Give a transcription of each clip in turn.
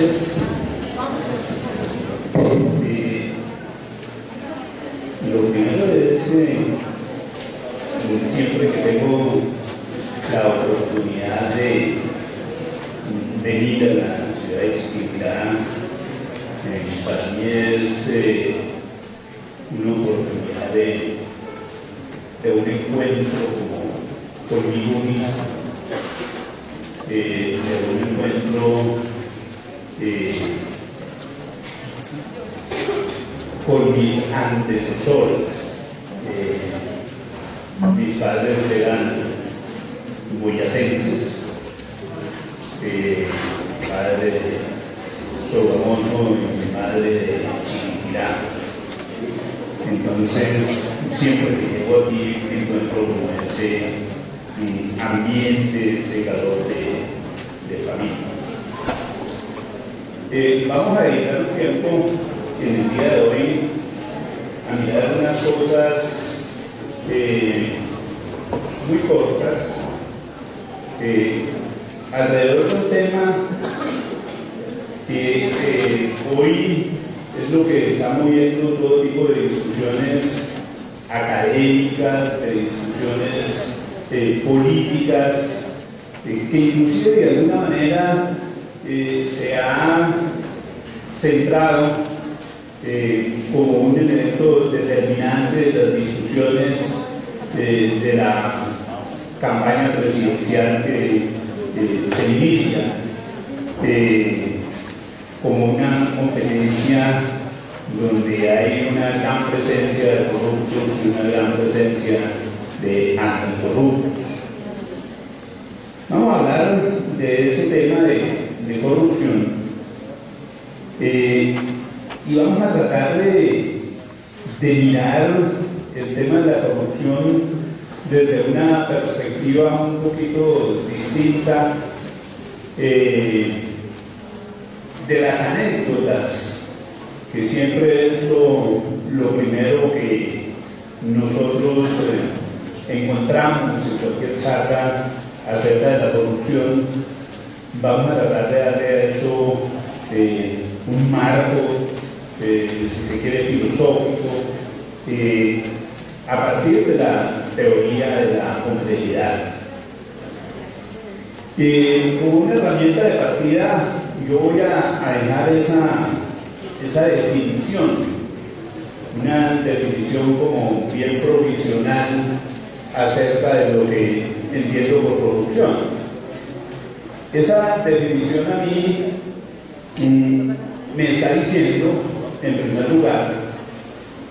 noches. Lo primero es siempre que tengo la oportunidad de venir a la ciudad de Chiquinquirá, para mí es una oportunidad de un encuentro conmigo mismo, de un encuentro con mis antecesores. Mis padres eran boyacenses, padre de Sogamoso y mi madre de Chiquinquirá. Entonces, siempre que llego aquí encuentro como ese ambiente, ese calor de familia. Vamos a dedicar un tiempo en el día de hoy a mirar unas cosas muy cortas alrededor de un tema que hoy es lo que está moviendo todo tipo de discusiones académicas, de discusiones políticas, que inclusive de alguna manera se ha centrado como un elemento determinante de las discusiones de la campaña presidencial que se inicia como una competencia donde hay una gran presencia de corruptos y una gran presencia de anticorruptos. Vamos a hablar de ese tema de corrupción y vamos a tratar de mirar el tema de la corrupción desde una perspectiva un poquito distinta de las anécdotas, que siempre es lo primero que nosotros encontramos en cualquier charla acerca de la corrupción. Vamos a tratar de darle a eso un marco, si se quiere, filosófico, a partir de la teoría de la complejidad. Como una herramienta de partida, yo voy a dejar esa definición, una definición como bien provisional acerca de lo que entiendo por corrupción. Esa definición a mí me está diciendo, en primer lugar,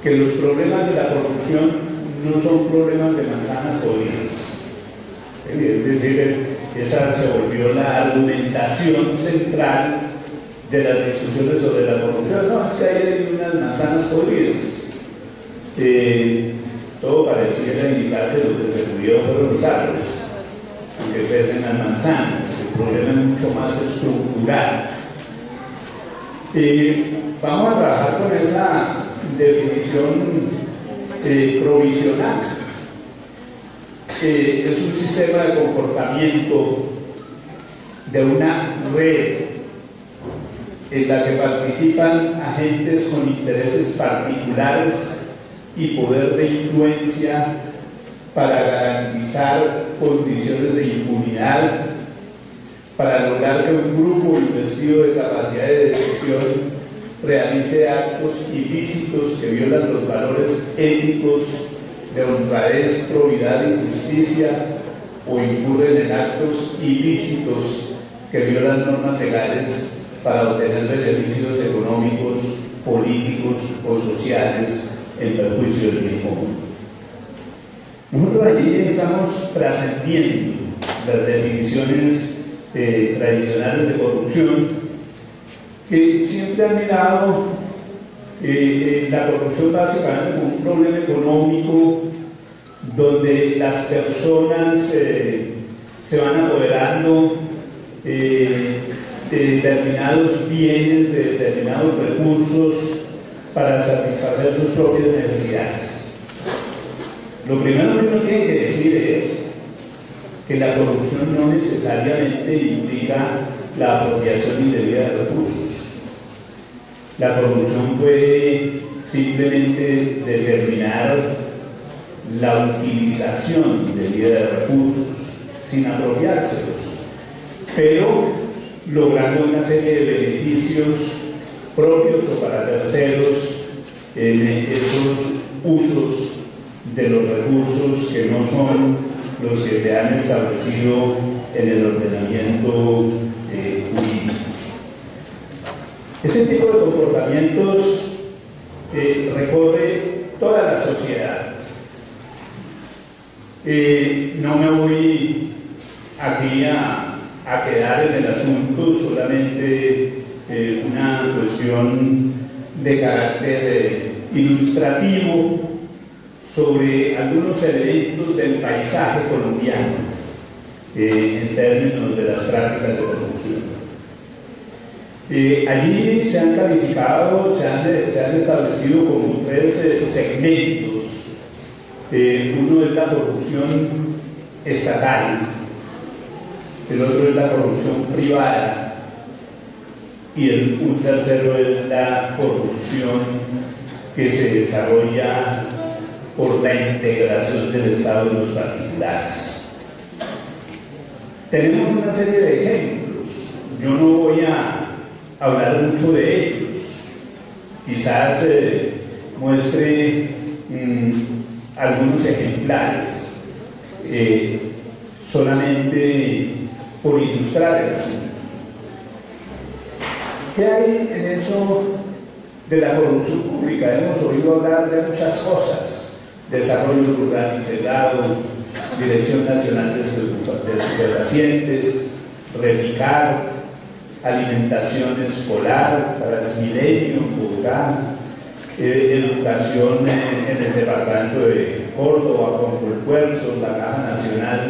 que los problemas de la corrupción no son problemas de manzanas podridas. Es decir, esa se volvió la argumentación central de las discusiones sobre la corrupción. No, es que hay unas manzanas podridas. Todo pareciera indicar que lo que se pudieron fueron los árboles, aunque pierden las manzanas. El problema es mucho más estructural. Vamos a trabajar con esa definición provisional. Es un sistema de comportamiento de una red en la que participan agentes con intereses particulares y poder de influencia para garantizar condiciones de impunidad, para lograr que un grupo investido de capacidad de decisión realice actos ilícitos que violan los valores éticos de honradez, probidad y justicia, o incurren en actos ilícitos que violan normas legales para obtener beneficios económicos, políticos o sociales en perjuicio del bien común. Nosotros allí estamos trascendiendo las definiciones tradicionales de corrupción, que siempre han mirado la corrupción básicamente como un problema económico donde las personas se van apoderando de determinados bienes, de determinados recursos para satisfacer sus propias necesidades. Lo primero que uno tiene que decir es que la corrupción no necesariamente implica la apropiación indebida de recursos. La corrupción puede simplemente determinar la utilización indebida de recursos sin apropiárselos, pero logrando una serie de beneficios propios o para terceros en esos usos de los recursos que no son los que se han establecido en el ordenamiento jurídico. Ese tipo de comportamientos recorre toda la sociedad. No me voy aquí a quedar en el asunto solamente una cuestión de carácter ilustrativo sobre algunos elementos del paisaje colombiano en términos de las prácticas de corrupción. Allí se han calificado, se han establecido como tres segmentos. Uno es la corrupción estatal, el otro es la corrupción privada y un tercero es la corrupción que se desarrolla por la integración del Estado en los particulares. Tenemos una serie de ejemplos. Yo no voy a hablar mucho de ellos. Quizás muestre algunos ejemplares solamente por ilustrar el asunto. ¿Qué hay en eso de la corrupción pública? Hemos oído hablar de muchas cosas: desarrollo rural integrado, Dirección Nacional de Estupefacientes, REFICAR, alimentación escolar, Transmilenio, Bogotá, educación en el departamento de Córdoba, Puerto, la Caja Nacional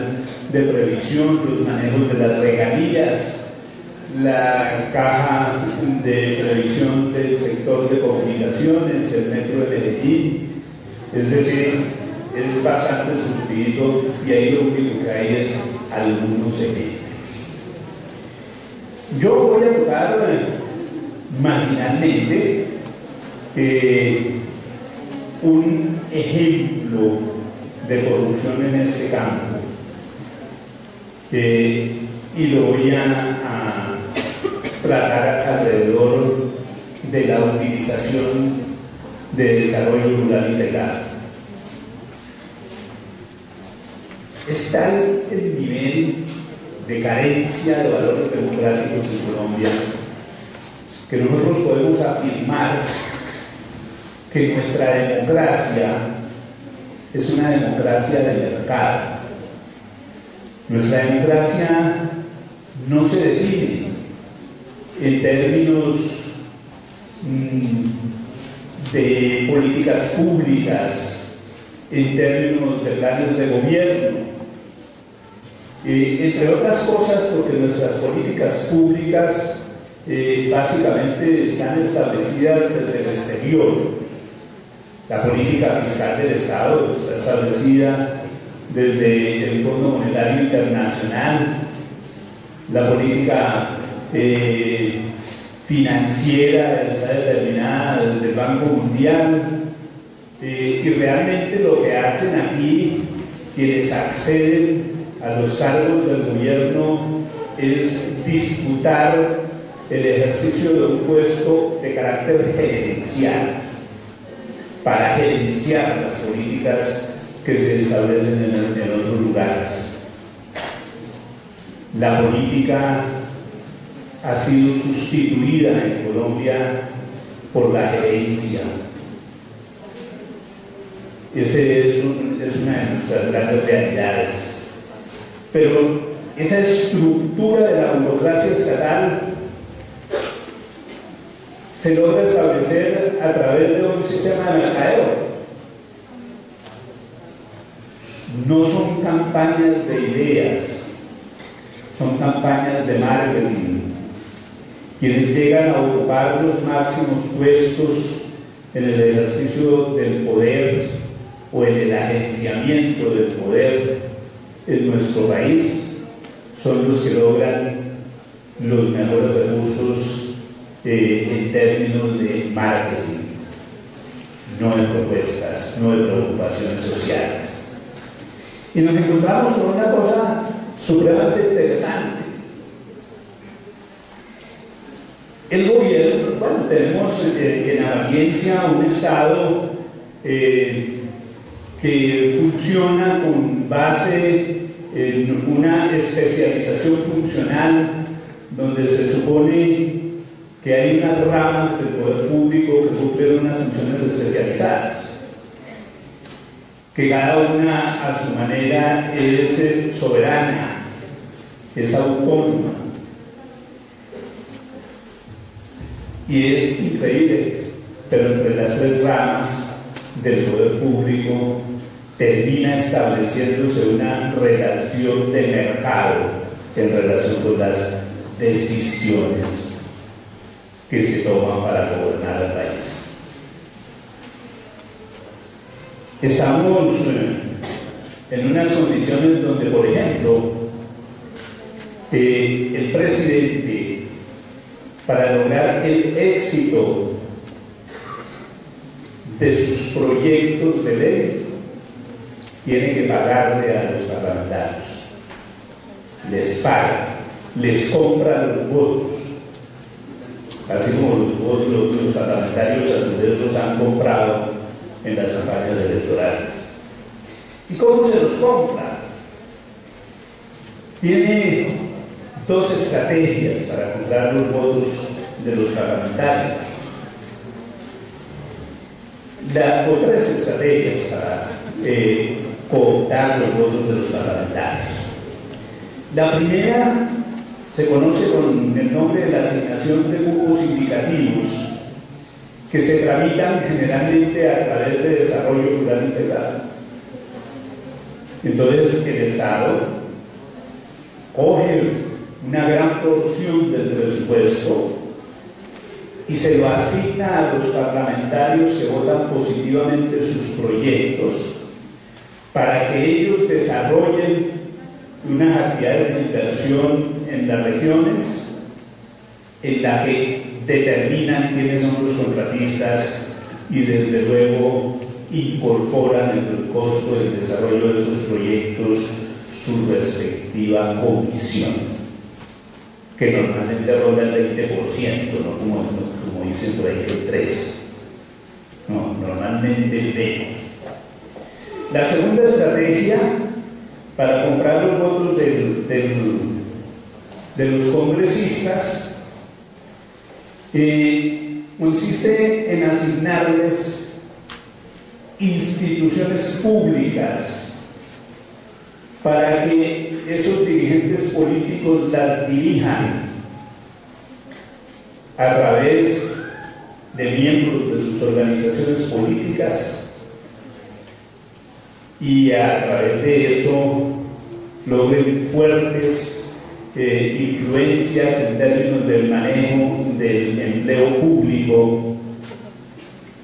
de Previsión, los manejos de las regalías, la Caja de Previsión del sector de comunicaciones, el Metro de Medellín. Es decir, es bastante surtido y ahí lo único que hay es algunos ejemplos. Yo voy a tocar marginalmente un ejemplo de corrupción en ese campo y lo voy a tratar alrededor de la utilización de desarrollo rural integrado. Es tal el nivel de carencia de valores democráticos en Colombia que nosotros podemos afirmar que nuestra democracia es una democracia de mercado. Nuestra democracia no se define en términos de políticas públicas, en términos de planes de gobierno, entre otras cosas porque nuestras políticas públicas básicamente están establecidas desde el exterior. La política fiscal del Estado está establecida desde el Fondo Monetario Internacional, la política financiera está determinada desde el Banco Mundial, y realmente lo que hacen aquí quienes acceden a los cargos del gobierno es disputar el ejercicio de un puesto de carácter gerencial para gerenciar las políticas que se establecen en otros lugares. La política ha sido sustituida en Colombia por la gerencia. Esa es una de nuestras grandes realidades. Pero esa estructura de la burocracia estatal se logra establecer a través de un sistema de mercadeo. No son campañas de ideas, son campañas de marketing. Quienes llegan a ocupar los máximos puestos en el ejercicio del poder o en el agenciamiento del poder en nuestro país son los que logran los mejores recursos en términos de marketing, no de propuestas, no de preocupaciones sociales. Y nos encontramos con una cosa supremamente interesante. El gobierno, bueno, tenemos en apariencia un Estado que funciona con base en una especialización funcional donde se supone que hay unas ramas del poder público que cumplen unas funciones especializadas, que cada una a su manera es soberana, es autónoma. Y es increíble, pero entre las tres ramas del poder público termina estableciéndose una relación de mercado en relación con las decisiones que se toman para gobernar el país. Estamos en unas condiciones donde, por ejemplo, el presidente, para lograr el éxito de sus proyectos de ley, tiene que pagarle a los parlamentarios. Les paga, les compra los votos, así como los parlamentarios a su vez los han comprado en las campañas electorales. ¿Y cómo se los compra? Tiene dos estrategias para comprar los votos de los parlamentarios, o tres estrategias para cooptar los votos de los parlamentarios. La primera se conoce con el nombre de la asignación de cupos indicativos, que se tramitan generalmente a través de desarrollo rural integrado. Entonces el Estado coge una gran porción del presupuesto y se lo asigna a los parlamentarios que votan positivamente sus proyectos para que ellos desarrollen unas actividades de inversión en las regiones en la que determinan quiénes son los contratistas y desde luego incorporan en el costo del desarrollo de esos proyectos su respectiva comisión, que normalmente ronda el 20%, no como dicen por ahí el 3%, no, normalmente menos. La segunda estrategia para comprar los votos de los congresistas consiste en asignarles instituciones públicas para que esos dirigentes políticos las dirijan a través de miembros de sus organizaciones políticas y a través de eso logren fuertes influencias en términos del manejo del empleo público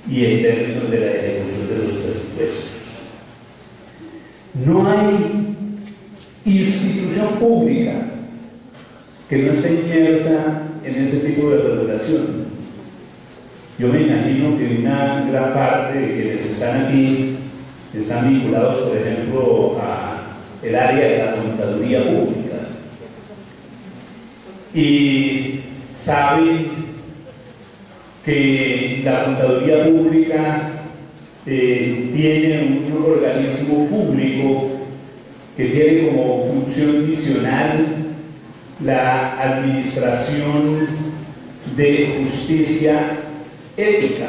y en términos de la ejecución de los presupuestos. No hay institución pública que no esté inmersa en ese tipo de regulación. Yo me imagino que una gran parte de quienes están aquí están vinculados, por ejemplo, al área de la contaduría pública y saben que la contaduría pública tiene un organismo público que tiene como función misional la administración de justicia ética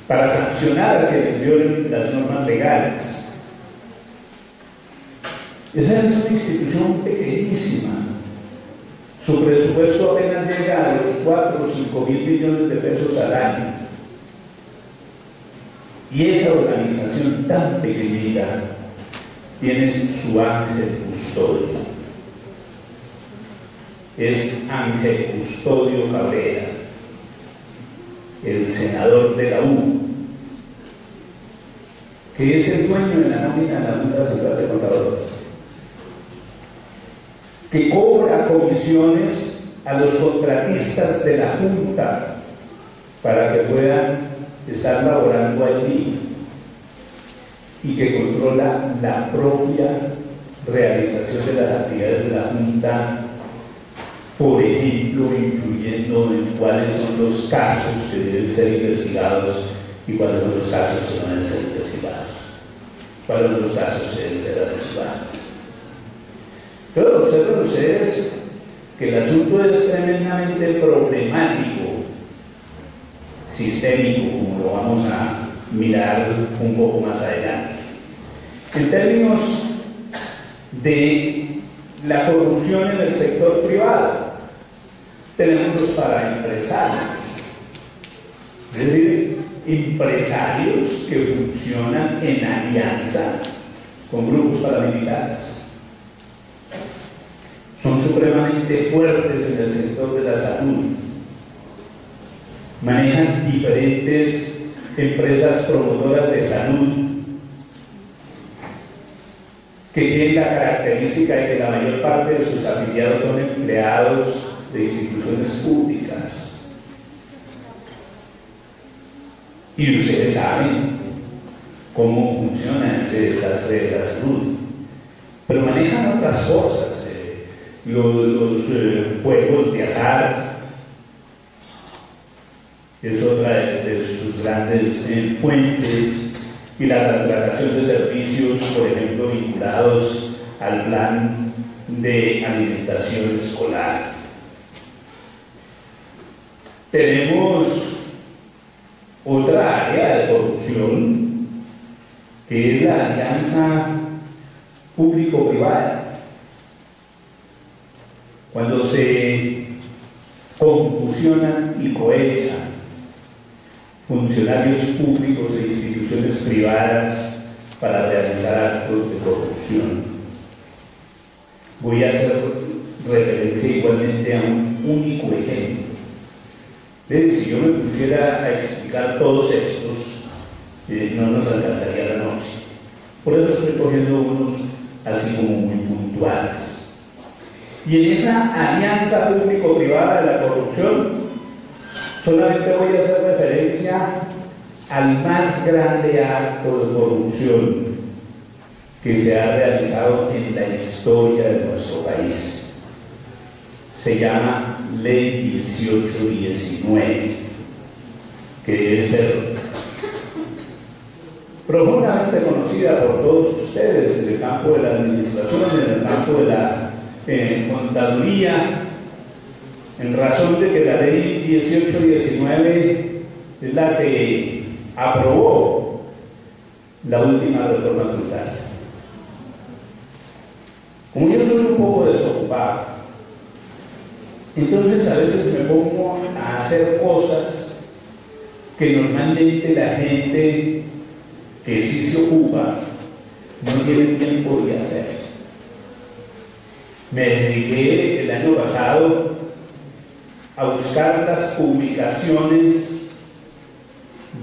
para sancionar a quienes violen las normas legales. Esa es una institución pequeñísima. Su presupuesto apenas llega a los 4 o 5 mil millones de pesos al año. Y esa organización tan pequeñita tiene su ángel custodio. Es Ángel Custodio Cabrera, el senador de la U, que es el dueño de la nómina de la Junta Central de Contadores. que cobra comisiones a los contratistas de la Junta para que puedan estar laborando allí, y que controla la propia realización de las actividades de la Junta, por ejemplo, influyendo en cuáles son los casos que deben ser investigados y cuáles son los casos que no deben ser investigados, cuáles son los casos que deben ser archivados. Pero observen ustedes que el asunto es tremendamente problemático, sistémico, como lo vamos a mirar un poco más adelante. En términos de la corrupción en el sector privado, tenemos los paraempresarios, es decir, empresarios que funcionan en alianza con grupos paramilitares. Son supremamente fuertes en el sector de la salud, manejan diferentes empresas promotoras de salud que tienen la característica de que la mayor parte de sus afiliados son empleados de instituciones públicas. Y ustedes saben cómo funciona ese desastre de la salud, pero manejan otras cosas, los juegos de azar es otra de sus grandes fuentes, y la trasladación de servicios, por ejemplo, vinculados al plan de alimentación escolar. Tenemos otra área de corrupción, que es la alianza público-privada. Cuando se confusionan y cohechan funcionarios públicos e instituciones privadas para realizar actos de corrupción. Voy a hacer referencia igualmente a un único ejemplo. Si yo me pusiera a explicar todos estos, no nos alcanzaría la noche. Por eso estoy cogiendo unos así como muy puntuales. Y en esa alianza público-privada de la corrupción, solamente voy a hacer referencia al más grande acto de corrupción que se ha realizado en la historia de nuestro país. Se llama Ley 1819, que debe ser profundamente conocida por todos ustedes en el campo de la administración, en el campo de la contaduría, en razón de que la Ley 1819 es la que aprobó la última reforma tributaria. Como yo soy un poco desocupado, entonces a veces me pongo a hacer cosas que normalmente la gente que sí se ocupa no tiene tiempo de hacer. Me dediqué el año pasado a buscar las publicaciones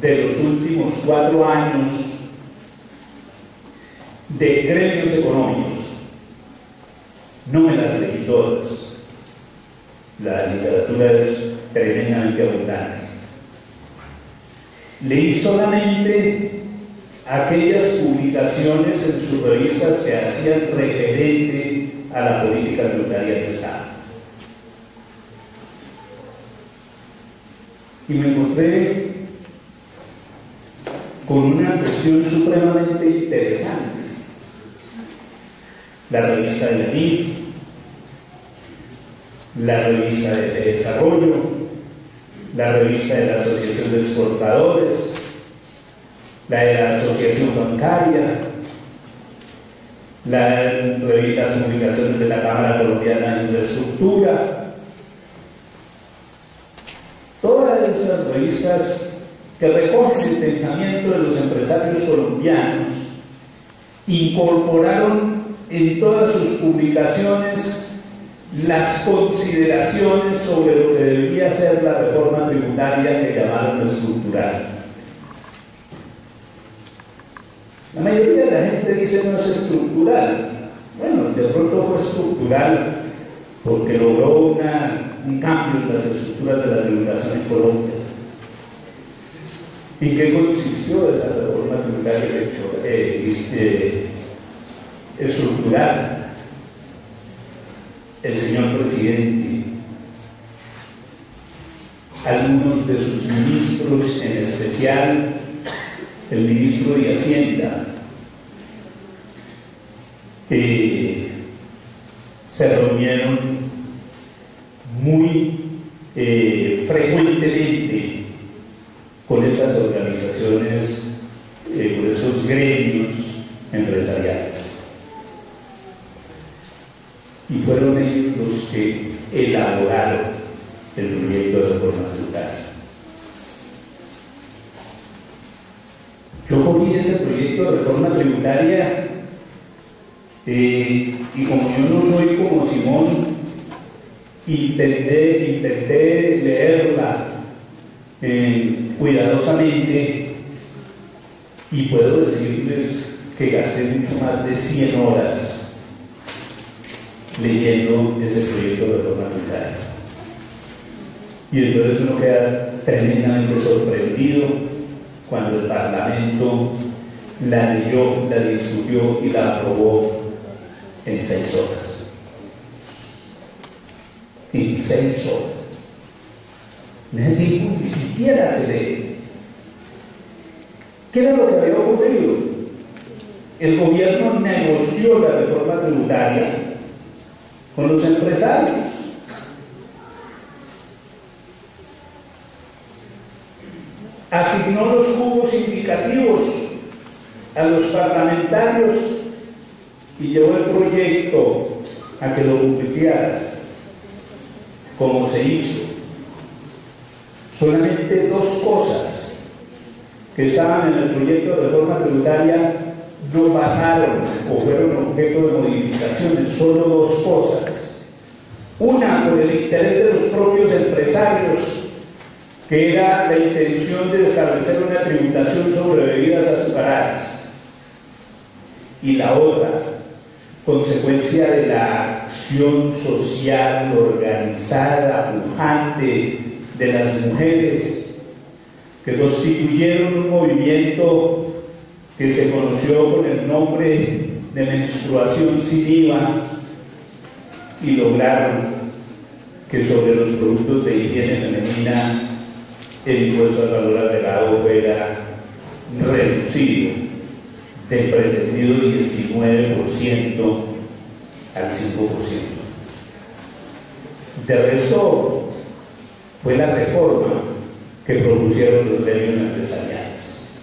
de los últimos 4 años de gremios económicos. No me las leí todas. La literatura es tremendamente abundante. Leí solamente aquellas publicaciones en sus revistas que hacían referente a la política tributaria del Estado. Y me encontré con una cuestión supremamente interesante. La revista de la NIF, la revista de Desarrollo, la revista de la Asociación de Exportadores, la de la Asociación Bancaria, las publicaciones de la Cámara Colombiana de Infraestructura, todas esas revistas que recogen el pensamiento de los empresarios colombianos incorporaron en todas sus publicaciones las consideraciones sobre lo que debería ser la reforma tributaria que llamaron estructural. La mayoría de la gente dice no es estructural. Bueno, de pronto fue estructural porque logró un cambio en las estructuras de la tributación en Colombia. ¿En qué consistió esa reforma tributaria estructural? El señor presidente, algunos de sus ministros, en especial el ministro de Hacienda, se reunieron muy frecuentemente con esas organizaciones, con esos gremios empresariales. Y fueron ellos los que elaboraron el proyecto de reforma tributaria. Yo cogí ese proyecto de reforma tributaria y como yo no soy como Simón, intenté leerla cuidadosamente, y puedo decirles que gasté mucho más de 100 horas leyendo ese proyecto de reforma tributaria. Y entonces uno queda tremendamente sorprendido cuando el Parlamento la leyó, la discutió y la aprobó en 6 horas. En 6 horas. Nadie ni siquiera se lee. ¿Qué era lo que había ocurrido? El gobierno negoció la reforma tributaria con los empresarios. Asignó los cupos indicativos a los parlamentarios y llevó el proyecto a que lo publicara, como se hizo. Solamente 2 cosas que estaban en el proyecto de reforma tributaria no pasaron o fueron objeto de modificaciones, solo 2 cosas. Una, por el interés de los propios empresarios, que era la intención de establecer una tributación sobre bebidas azucaradas. Y la otra, consecuencia de la acción social organizada, pujante de las mujeres, que constituyeron un movimiento que se conoció con el nombre de menstruación sin IVA y lograron que sobre los productos de higiene femenina el impuesto al valor agregado fuera reducido del pretendido 19% al 5%. De resto, fue la reforma que propusieron los gremios empresariales.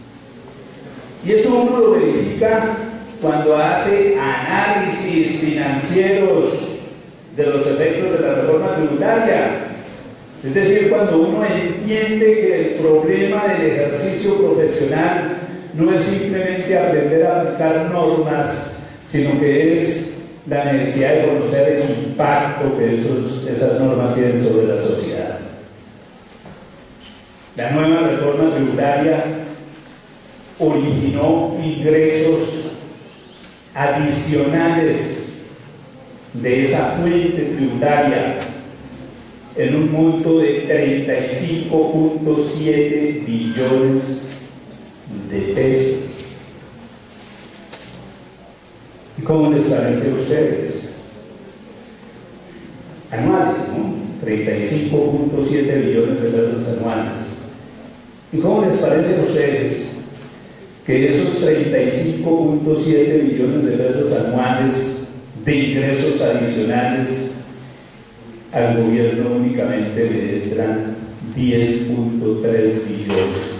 Y eso uno lo verifica cuando hace análisis financieros de los efectos de la reforma tributaria. Es decir, cuando uno entiende que el problema del ejercicio profesional no es simplemente aprender a aplicar normas, sino que es la necesidad de conocer el impacto que esas normas tienen sobre la sociedad. La nueva reforma tributaria originó ingresos adicionales de esa fuente tributaria en un monto de 35.7 billones de pesos. ¿Y cómo les parece a ustedes? Anuales, ¿no? 35.7 billones de pesos anuales. ¿Y cómo les parece a ustedes que esos 35.7 billones de pesos anuales de ingresos adicionales al gobierno únicamente le entran 10.3 billones?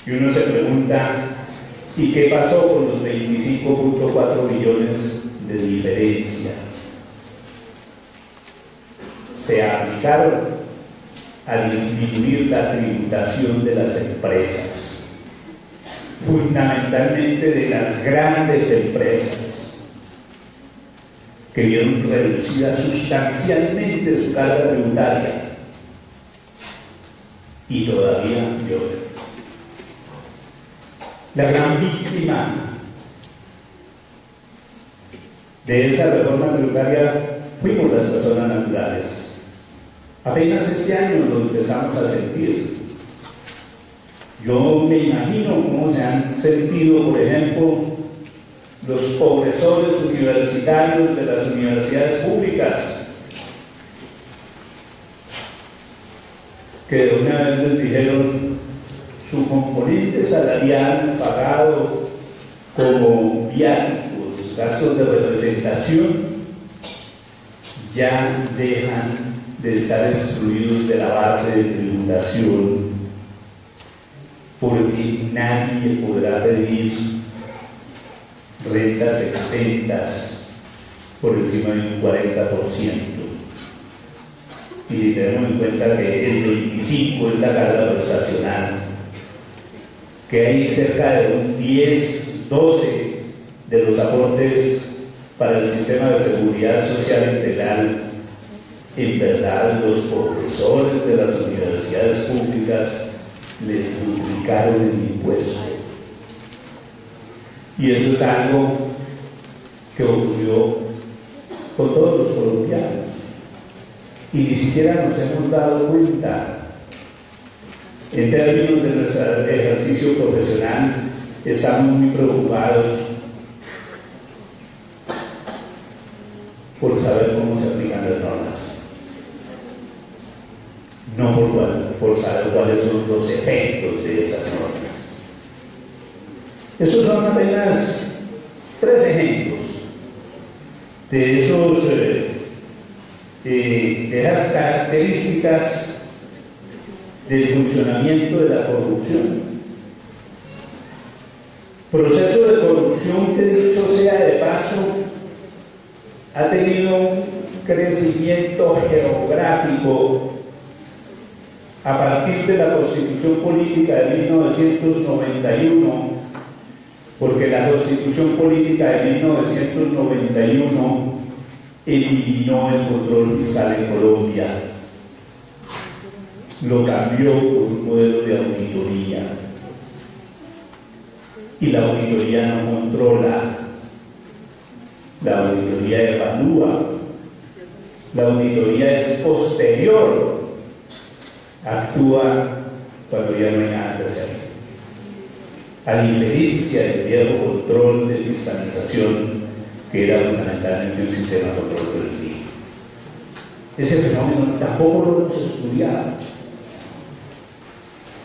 Y uno se pregunta, ¿y qué pasó con los 25.4 billones de diferencia? Se aplicaron a disminuir la tributación de las empresas, fundamentalmente de las grandes empresas, que vieron reducida sustancialmente su carga tributaria y todavía lloran. La gran víctima de esa reforma tributaria fuimos las personas naturales. Apenas este año lo empezamos a sentir. Yo me imagino cómo se han sentido, por ejemplo, los profesores universitarios de las universidades públicas, que de una vez les dijeron su componente salarial pagado como viáticos, gastos de representación, ya dejan de estar excluidos de la base de tributación, porque nadie podrá pedir rentas exentas por encima de un 40%. Y si tenemos en cuenta que el 25% es la carga prestacional, que hay cerca de un 10-12% de los aportes para el sistema de seguridad social integral, en verdad los profesores de las universidades públicas les duplicaron el impuesto. Y eso es algo que ocurrió con todos los colombianos. Y ni siquiera nos hemos dado cuenta. En términos de nuestro ejercicio profesional, estamos muy preocupados por saber cómo se aplican las normas, no por saber cuáles son los efectos de esas normas. Estos son apenas 3 ejemplos de esas características del funcionamiento de la corrupción. Proceso de corrupción que, dicho sea de paso, ha tenido un crecimiento geográfico a partir de la Constitución Política de 1991, porque la Constitución Política de 1991 eliminó el control fiscal en Colombia, lo cambió por un modelo de auditoría, y la auditoría no controla, la auditoría evalúa, la auditoría es posterior, actúa cuando ya no hay nada que hacer. A diferencia del viejo control de fiscalización, que era fundamentalmente un sistema de control colectivo. Ese fenómeno tampoco lo hemos estudiado,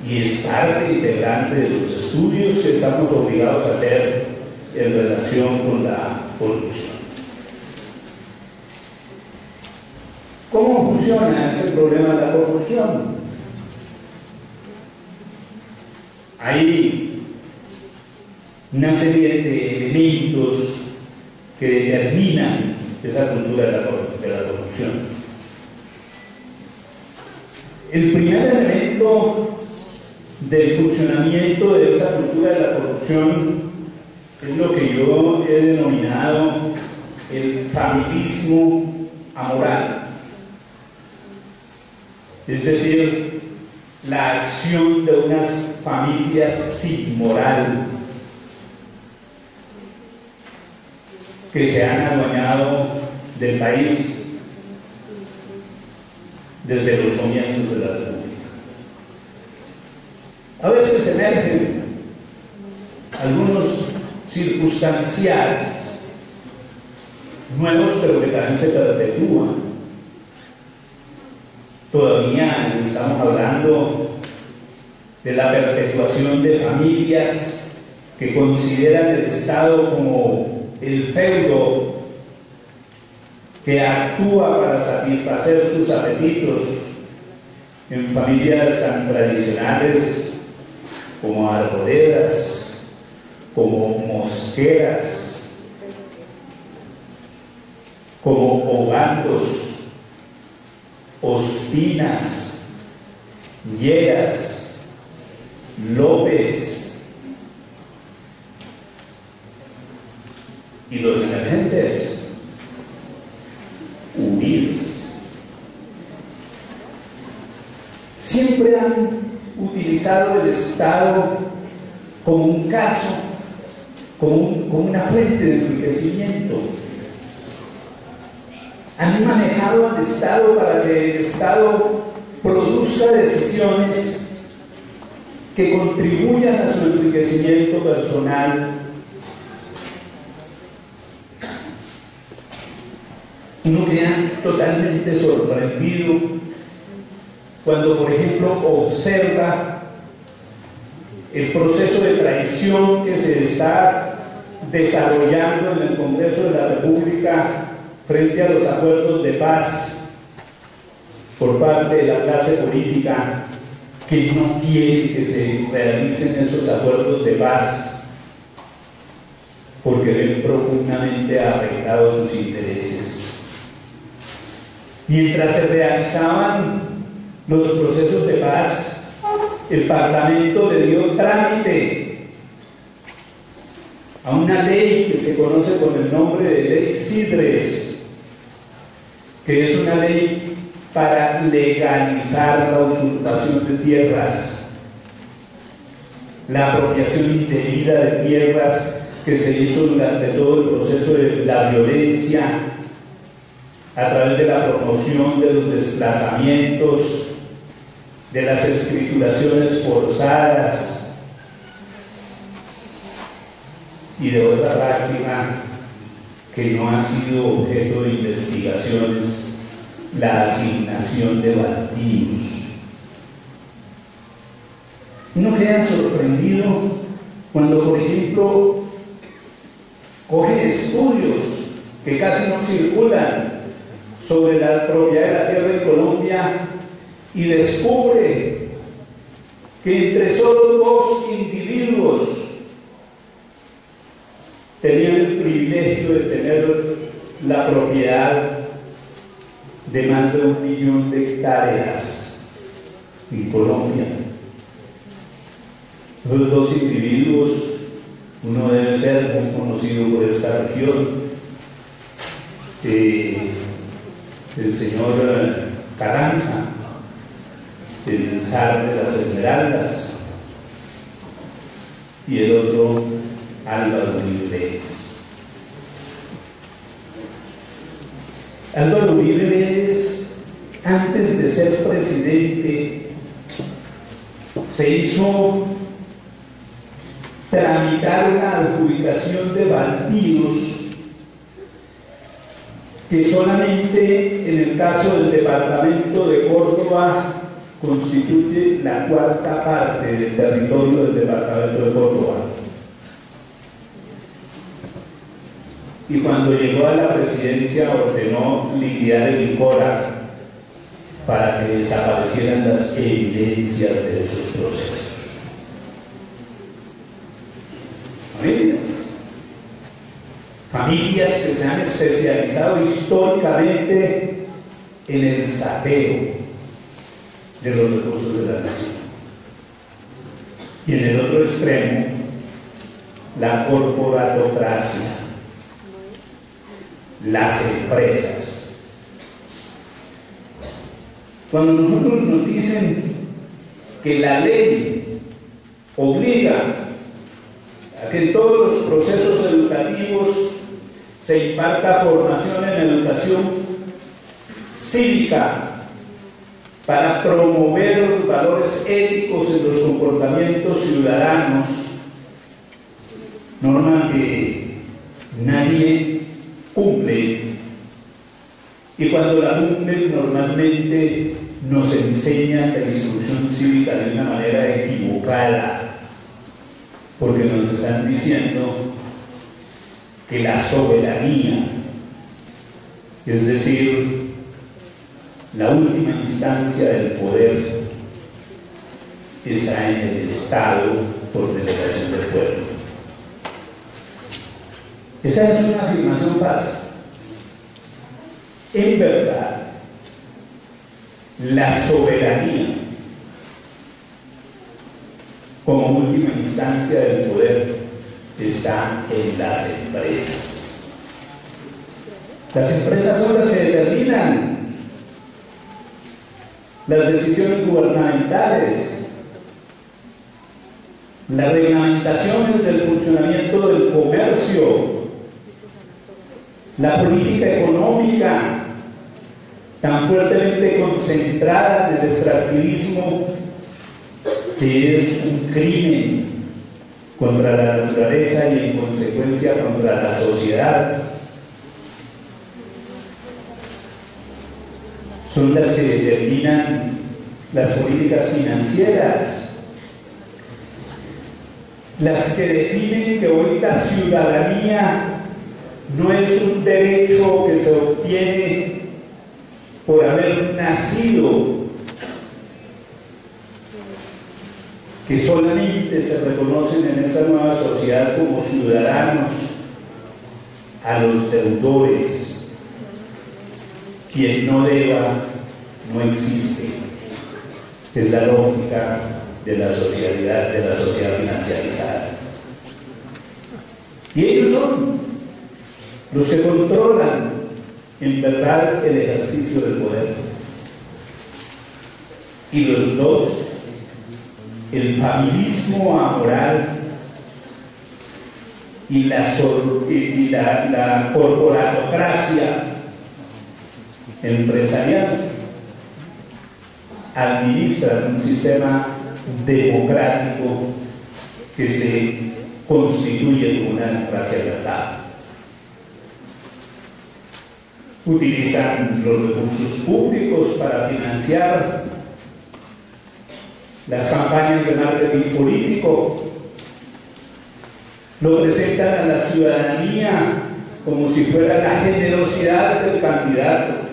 y es parte integrante de los estudios que estamos obligados a hacer en relación con la corrupción. ¿Cómo funciona ese problema de la corrupción? Hay una serie de elementos que determinan esa cultura de la corrupción. El primer elemento del funcionamiento de esa cultura de la corrupción es lo que yo he denominado el familismo amoral, es decir, la acción de unas familias sin moral que se han adueñado del país desde los comienzos de la República. A veces emergen algunos circunstanciales nuevos, pero que también se perpetúan. Todavía estamos hablando de la perpetuación de familias que consideran el Estado como el feudo que actúa para satisfacer sus apetitos, en familias tan tradicionales como arboledas, como mosqueras, como hogandos, Ospinas, Lleras, López y los emergentes, Uriles. Siempre han utilizado el Estado como un caso, como una fuente de enriquecimiento. han manejado al Estado para que el Estado produzca decisiones que contribuyan a su enriquecimiento personal. Uno queda totalmente sorprendido cuando, por ejemplo, observa el proceso de traición que se está desarrollando en el Congreso de la República frente a los acuerdos de paz por parte de la clase política que no quiere que se realicen esos acuerdos de paz porque ven profundamente afectados sus intereses. Mientras se realizaban los procesos de paz, el Parlamento le dio trámite a una ley que se conoce con el nombre de Ley Sidres, que es una ley para legalizar la usurpación de tierras, la apropiación indebida de tierras que se hizo durante todo el proceso de la violencia a través de la promoción de los desplazamientos, de las escrituraciones forzadas y de otra práctica que no ha sido objeto de investigaciones, la asignación de baldíos. Uno queda sorprendido cuando, por ejemplo, coge estudios que casi no circulan sobre la propiedad de la tierra en Colombia y descubre que entre solo 2 individuos tenían el privilegio de tener la propiedad de más de 1 millón de hectáreas en Colombia. Los 2 individuos, uno debe ser muy conocido por esta región, el señor Carranza, el zar de las Esmeraldas, y el otro Álvaro Uribe Vélez. Álvaro Uribe Vélez, antes de ser presidente, se hizo tramitar una adjudicación de baldíos que solamente en el caso del departamento de Córdoba constituye la 4ª parte del territorio del departamento de Córdoba. Y cuando llegó a la presidencia ordenó liquidar el INCORA para que desaparecieran las evidencias de esos procesos. Familias que se han especializado históricamente en el saqueo de los recursos de la nación. Y en el otro extremo, la corporatocracia, las empresas. Cuando nosotros nos dicen que la ley obliga a que en todos los procesos educativos se imparta formación en educación cívica para promover los valores éticos en los comportamientos ciudadanos, norma que nadie cumple, y cuando la cumplen normalmente nos enseñan la instrucción cívica de una manera equivocada, porque nos están diciendo que la soberanía, es decir, la última instancia del poder, está en el Estado por delegación del pueblo. Esa es una afirmación falsa. En verdad, la soberanía como última instancia del poder está en las empresas. Las empresas son las que determinan las decisiones gubernamentales, las reglamentaciones del funcionamiento del comercio, la política económica tan fuertemente concentrada en el extractivismo, que es un crimen contra la naturaleza y en consecuencia contra la sociedad, son las que determinan las políticas financieras, las que definen que hoy la ciudadanía no es un derecho que se obtiene por haber nacido, que solamente se reconocen en esta nueva sociedad como ciudadanos a los deudores. Quien no deba no existe. Es la lógica de la sociedad financiarizada. Y ellos son los que controlan en verdad el ejercicio del poder. Y los dos, el familismo amoral y la corporatocracia empresarial, administran un sistema democrático que se constituye como una democracia liberal. Utilizan los recursos públicos para financiar las campañas de marketing político, lo presentan a la ciudadanía como si fuera la generosidad del candidato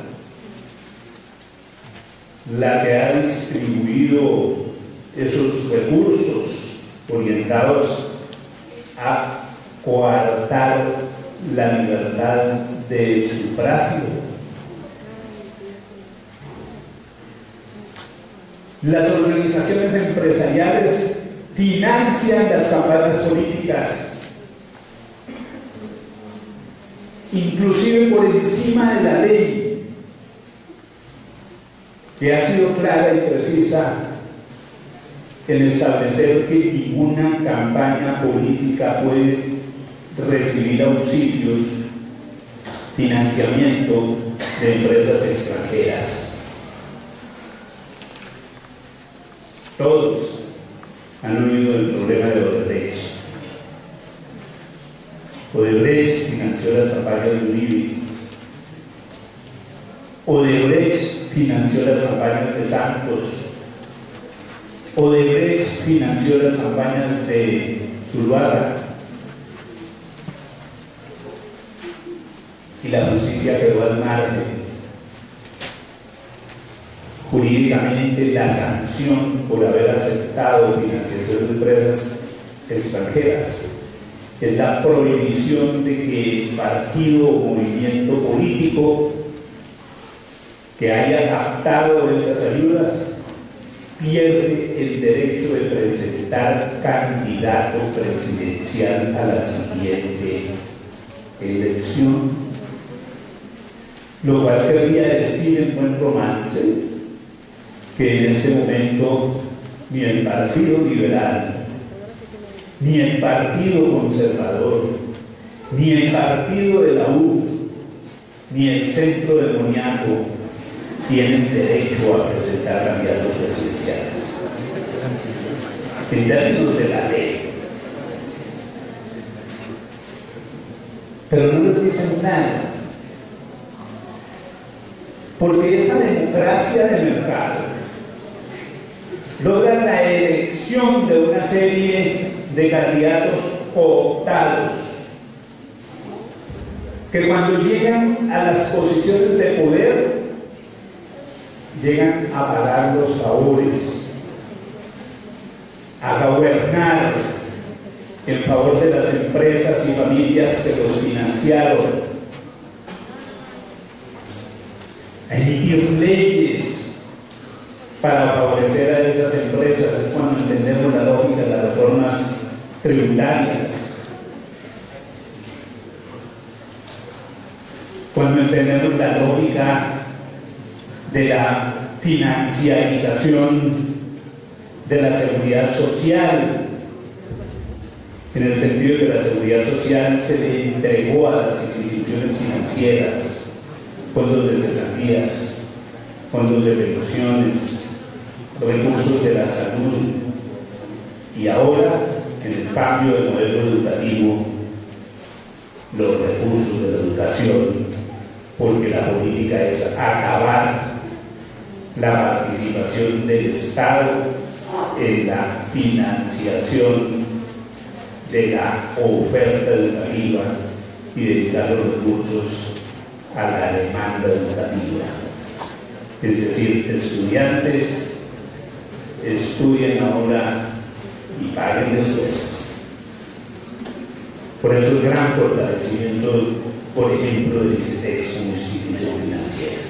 la que ha distribuido esos recursos orientados a coartar la libertad de sufragio. Las organizaciones empresariales financian las campañas políticas, inclusive por encima de la ley, que ha sido clara y precisa en establecer que ninguna campaña política puede recibir auxilios, financiamiento de empresas extranjeras. Todos han oído el problema de Odebrecht. Odebrecht financió las campañas de Uribe. Odebrecht financió las campañas de Santos. Odebrecht financió las campañas de Zuluaga. Y la justicia quedó al margen. Jurídicamente, la sanción por haber aceptado financiación de empresas extranjeras es la prohibición de que el partido o movimiento político que haya captado esas ayudas pierde el derecho de presentar candidato presidencial a la siguiente elección. Lo cual querría decir en buen romance que en este momento ni el Partido Liberal, ni el Partido Conservador, ni el Partido de la U, ni el Centro Demoníaco tienen derecho a presentar candidatos presidenciales en términos de la ley. Pero no les dicen nada, porque esa democracia de mercado logra la elección de una serie de candidatos cooptados que cuando llegan a las posiciones de poder llegan a pagar los favores, a gobernar en favor de las empresas y familias que los financiaron, a emitir leyes para favorecer a esas empresas. Es cuando entendemos la lógica de las reformas tributarias, cuando entendemos la lógica de la financiarización de la seguridad social, en el sentido de que la seguridad social se le entregó a las instituciones financieras, fondos de cesantías, fondos de pensiones, recursos de la salud y ahora, en el cambio de modelo educativo, los recursos de la educación, porque la política es acabar la participación del Estado en la financiación de la oferta educativa y dedicar los recursos a la demanda educativa. Es decir, estudiantes estudien ahora y paguen después. Por eso el gran fortalecimiento, por ejemplo, del ICETEX como institución financiera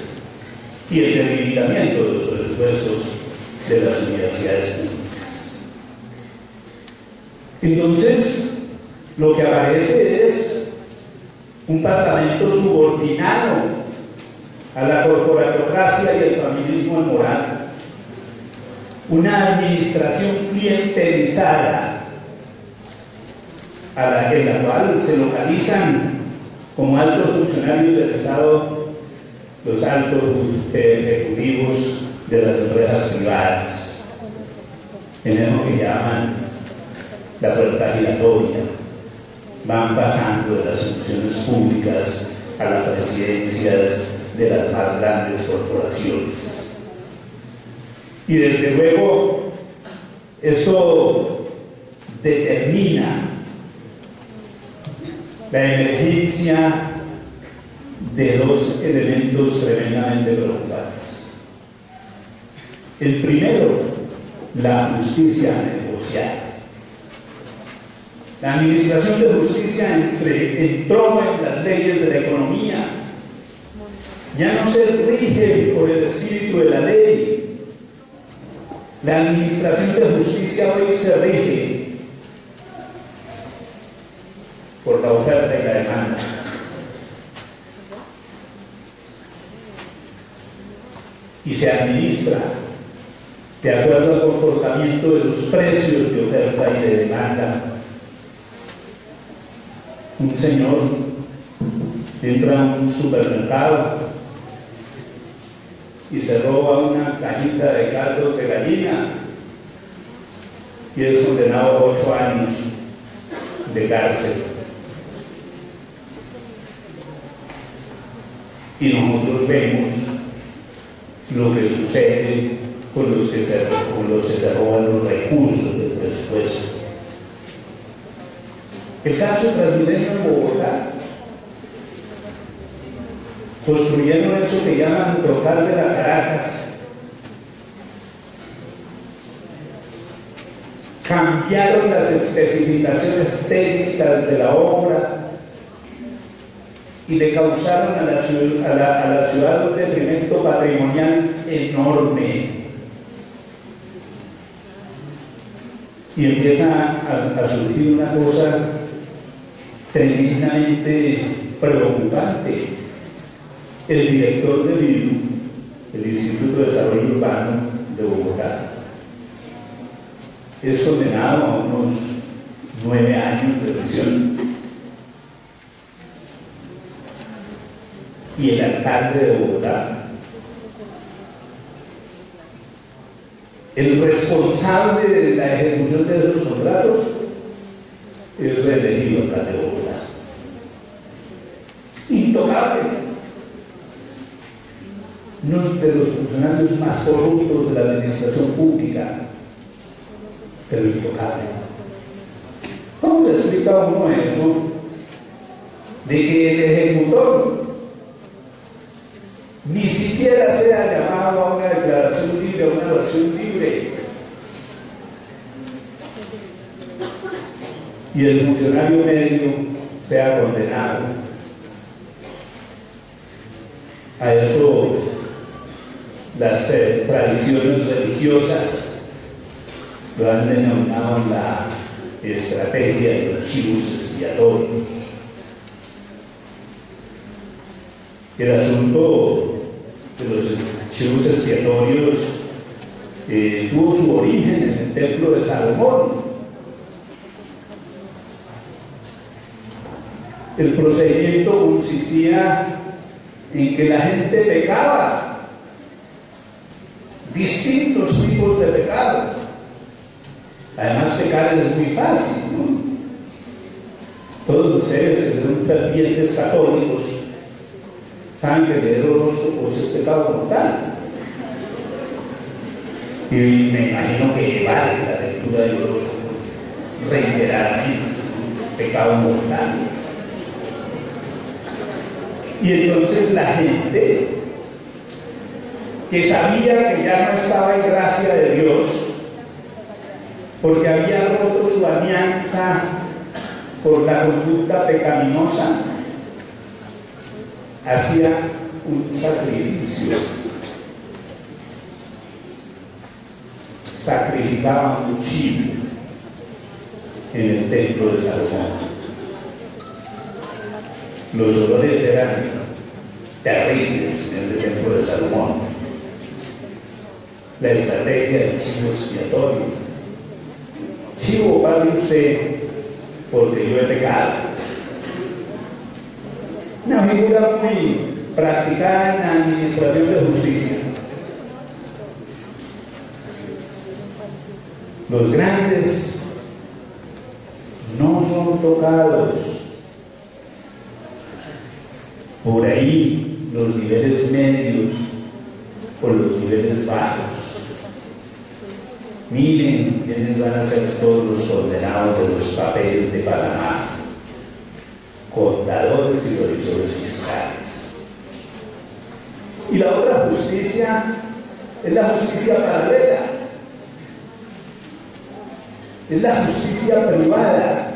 y el debilitamiento de los presupuestos de las universidades públicas. Entonces, lo que aparece es un parlamento subordinado a la corporatocracia y el familismo moral, una administración clientelizada en la cual se localizan como altos funcionarios del Estado los altos ejecutivos de las empresas privadas, en eso que llaman la puerta giratoria. Van pasando de las funciones públicas a las presidencias de las más grandes corporaciones. Y desde luego, esto determina la emergencia de dos elementos tremendamente preocupantes. El primero, la justicia negociada. La administración de justicia entró en las leyes de la economía. Ya no se rige por el espíritu de la ley. La administración de justicia hoy se rige por la oferta y la demanda. Y se administra de acuerdo al comportamiento de los precios de oferta y de demanda. Un señor entra a un supermercado y se roba una cajita de caldos de gallina y es condenado a 8 años de cárcel. Y nosotros vemos lo que sucede con los que se roban los recursos del presupuesto. El caso Transmilenio en Bogotá, construyeron eso que llaman Trocal de la Caracas, cambiaron las especificaciones técnicas de la obra y le causaron a la ciudad un detrimento patrimonial enorme. Y empieza a surgir una cosa tremendamente preocupante. El director del IDU, el Instituto de Desarrollo Urbano de Bogotá, es condenado a unos 9 años de prisión. Y el alcalde de Bogotá, el responsable de la ejecución de esos contratos, es reelegido alcalde de Bogotá. Intocable. Uno de los funcionarios más corruptos de la administración pública, pero intocable. ¿Cómo se explica uno eso? De que el ejecutor ni siquiera sea llamado a una declaración libre, a una versión libre, y el funcionario medio sea condenado. A eso las tradiciones religiosas lo han denominado la estrategia de los chivos expiatorios. El asunto de los chivos expiatorios tuvo su origen en el templo de Salomón. El procedimiento consistía en que la gente pecaba distintos tipos de pecados. Además, pecar es muy fácil, ¿no? Todos ustedes que son fervientes católicos saben que leer horóscopos es pecado mortal. Y me imagino que llevar la lectura de horóscopos reiteradamente, pecado mortal. Y entonces la gente que sabía que ya no estaba en gracia de Dios, porque había roto su alianza por la conducta pecaminosa, hacía un sacrificio. Sacrificaba un chivo en el templo de Salomón. Los olores eran terribles en el templo de Salomón. La estrategia del chivo expiatorio. Chivo, pague usted porque yo he pecado. Una figura muy practicada en la administración de justicia. Los grandes no son tocados. Por ahí los niveles medios o los niveles bajos. Miren quiénes van a ser todos los ordenados de los papeles de Panamá: contadores y revisores fiscales. Y la otra justicia es la justicia paralela, es la justicia privada,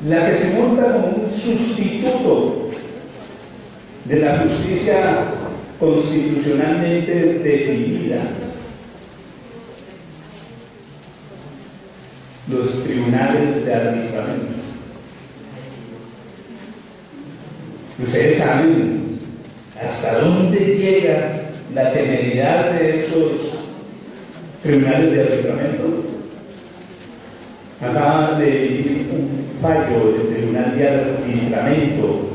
la que se monta como un sustituto de la justicia constitucionalmente definida. Los tribunales de arbitramiento. Ustedes saben hasta dónde llega la temeridad de esos tribunales de arbitramiento. Acaba de emitir un fallo del Tribunal de Arbitramiento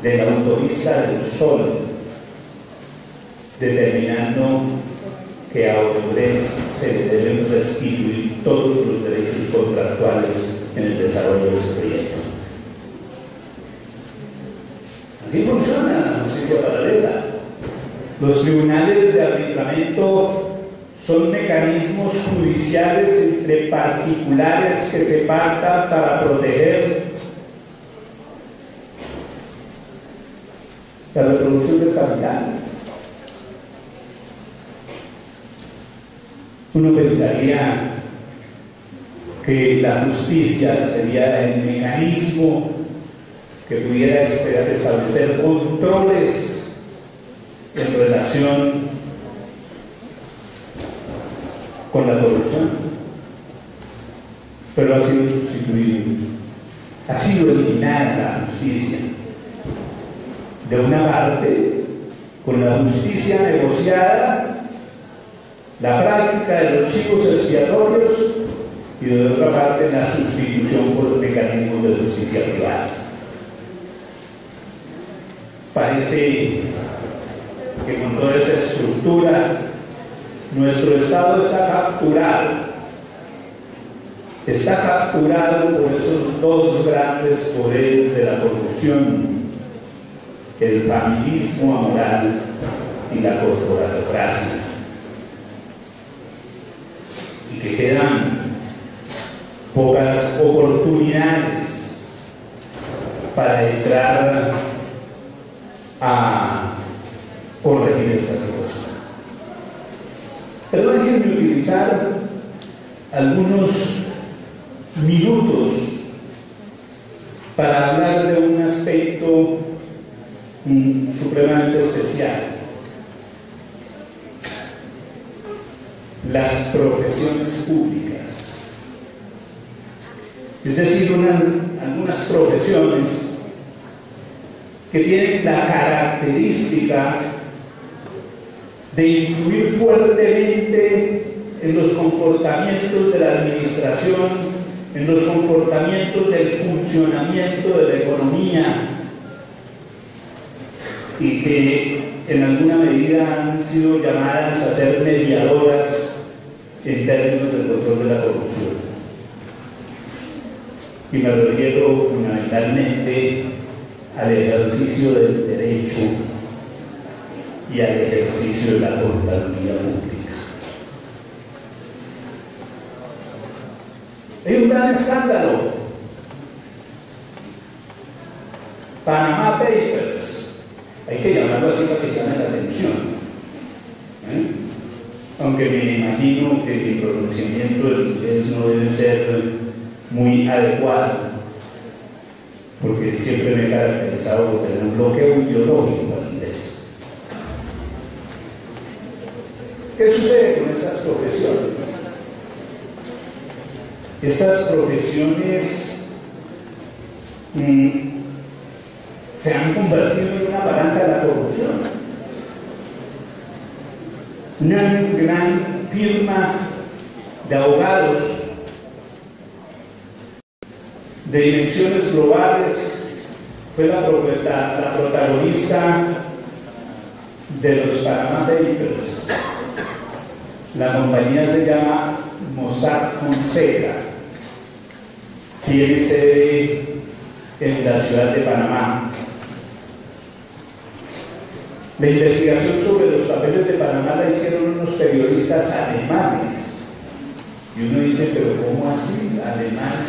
de la autopista del Sol, determinando que a Odebrecht se le deben restituir todos los derechos contractuales en el desarrollo de ese proyecto. Así funciona la justicia paralela. Los tribunales de arbitramiento son mecanismos judiciales entre particulares que se pactan para proteger la reproducción del capital. Uno pensaría que la justicia sería el mecanismo que pudiera establecer controles en relación con la corrupción, pero ha sido sustituido, ha sido eliminada la justicia. De una parte, con la justicia negociada, la práctica de los chivos expiatorios, y de otra parte la sustitución por los mecanismos de justicia privada. Parece que con toda esa estructura nuestro Estado está capturado por esos dos grandes poderes de la corrupción: el familismo amoral y la corporatocracia, y que quedan pocas oportunidades para entrar a corregir esta situación. Pero déjenme utilizar algunos minutos para hablar de un aspecto supremamente especial: las profesiones públicas. Es decir, algunas profesiones que tienen la característica de influir fuertemente en los comportamientos de la administración, en los comportamientos del funcionamiento de la economía, y que en alguna medida han sido llamadas a ser mediadoras en términos del control de la corrupción. Y me refiero fundamentalmente al ejercicio del derecho y al ejercicio de la contaduría pública. Hay un gran escándalo. Panama Papers. Hay que llamarlo así para que llame la atención. Aunque me imagino que mi pronunciamiento del inglés no debe ser muy adecuado, porque siempre me he caracterizado por tener un bloqueo ideológico al inglés. ¿Qué sucede con estas profesiones? Estas profesiones se han convertido en una palanca de la corrupción. Una gran firma de abogados de dimensiones globales fue la protagonista de los Panama Papers. La compañía se llama Mossack Fonseca, tiene sede en la ciudad de Panamá. La investigación sobre los papeles de Panamá la hicieron unos periodistas alemanes. Y uno dice, pero ¿cómo así? Alemania,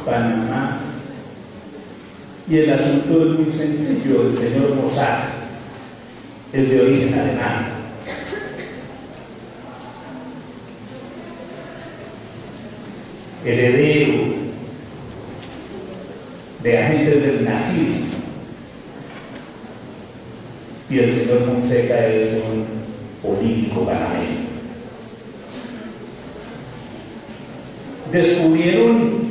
Panamá. Y el asunto es muy sencillo. El señor Mossack es de origen alemán. Heredero de agentes del nazismo. Y el señor Fonseca es un político panameño. Descubrieron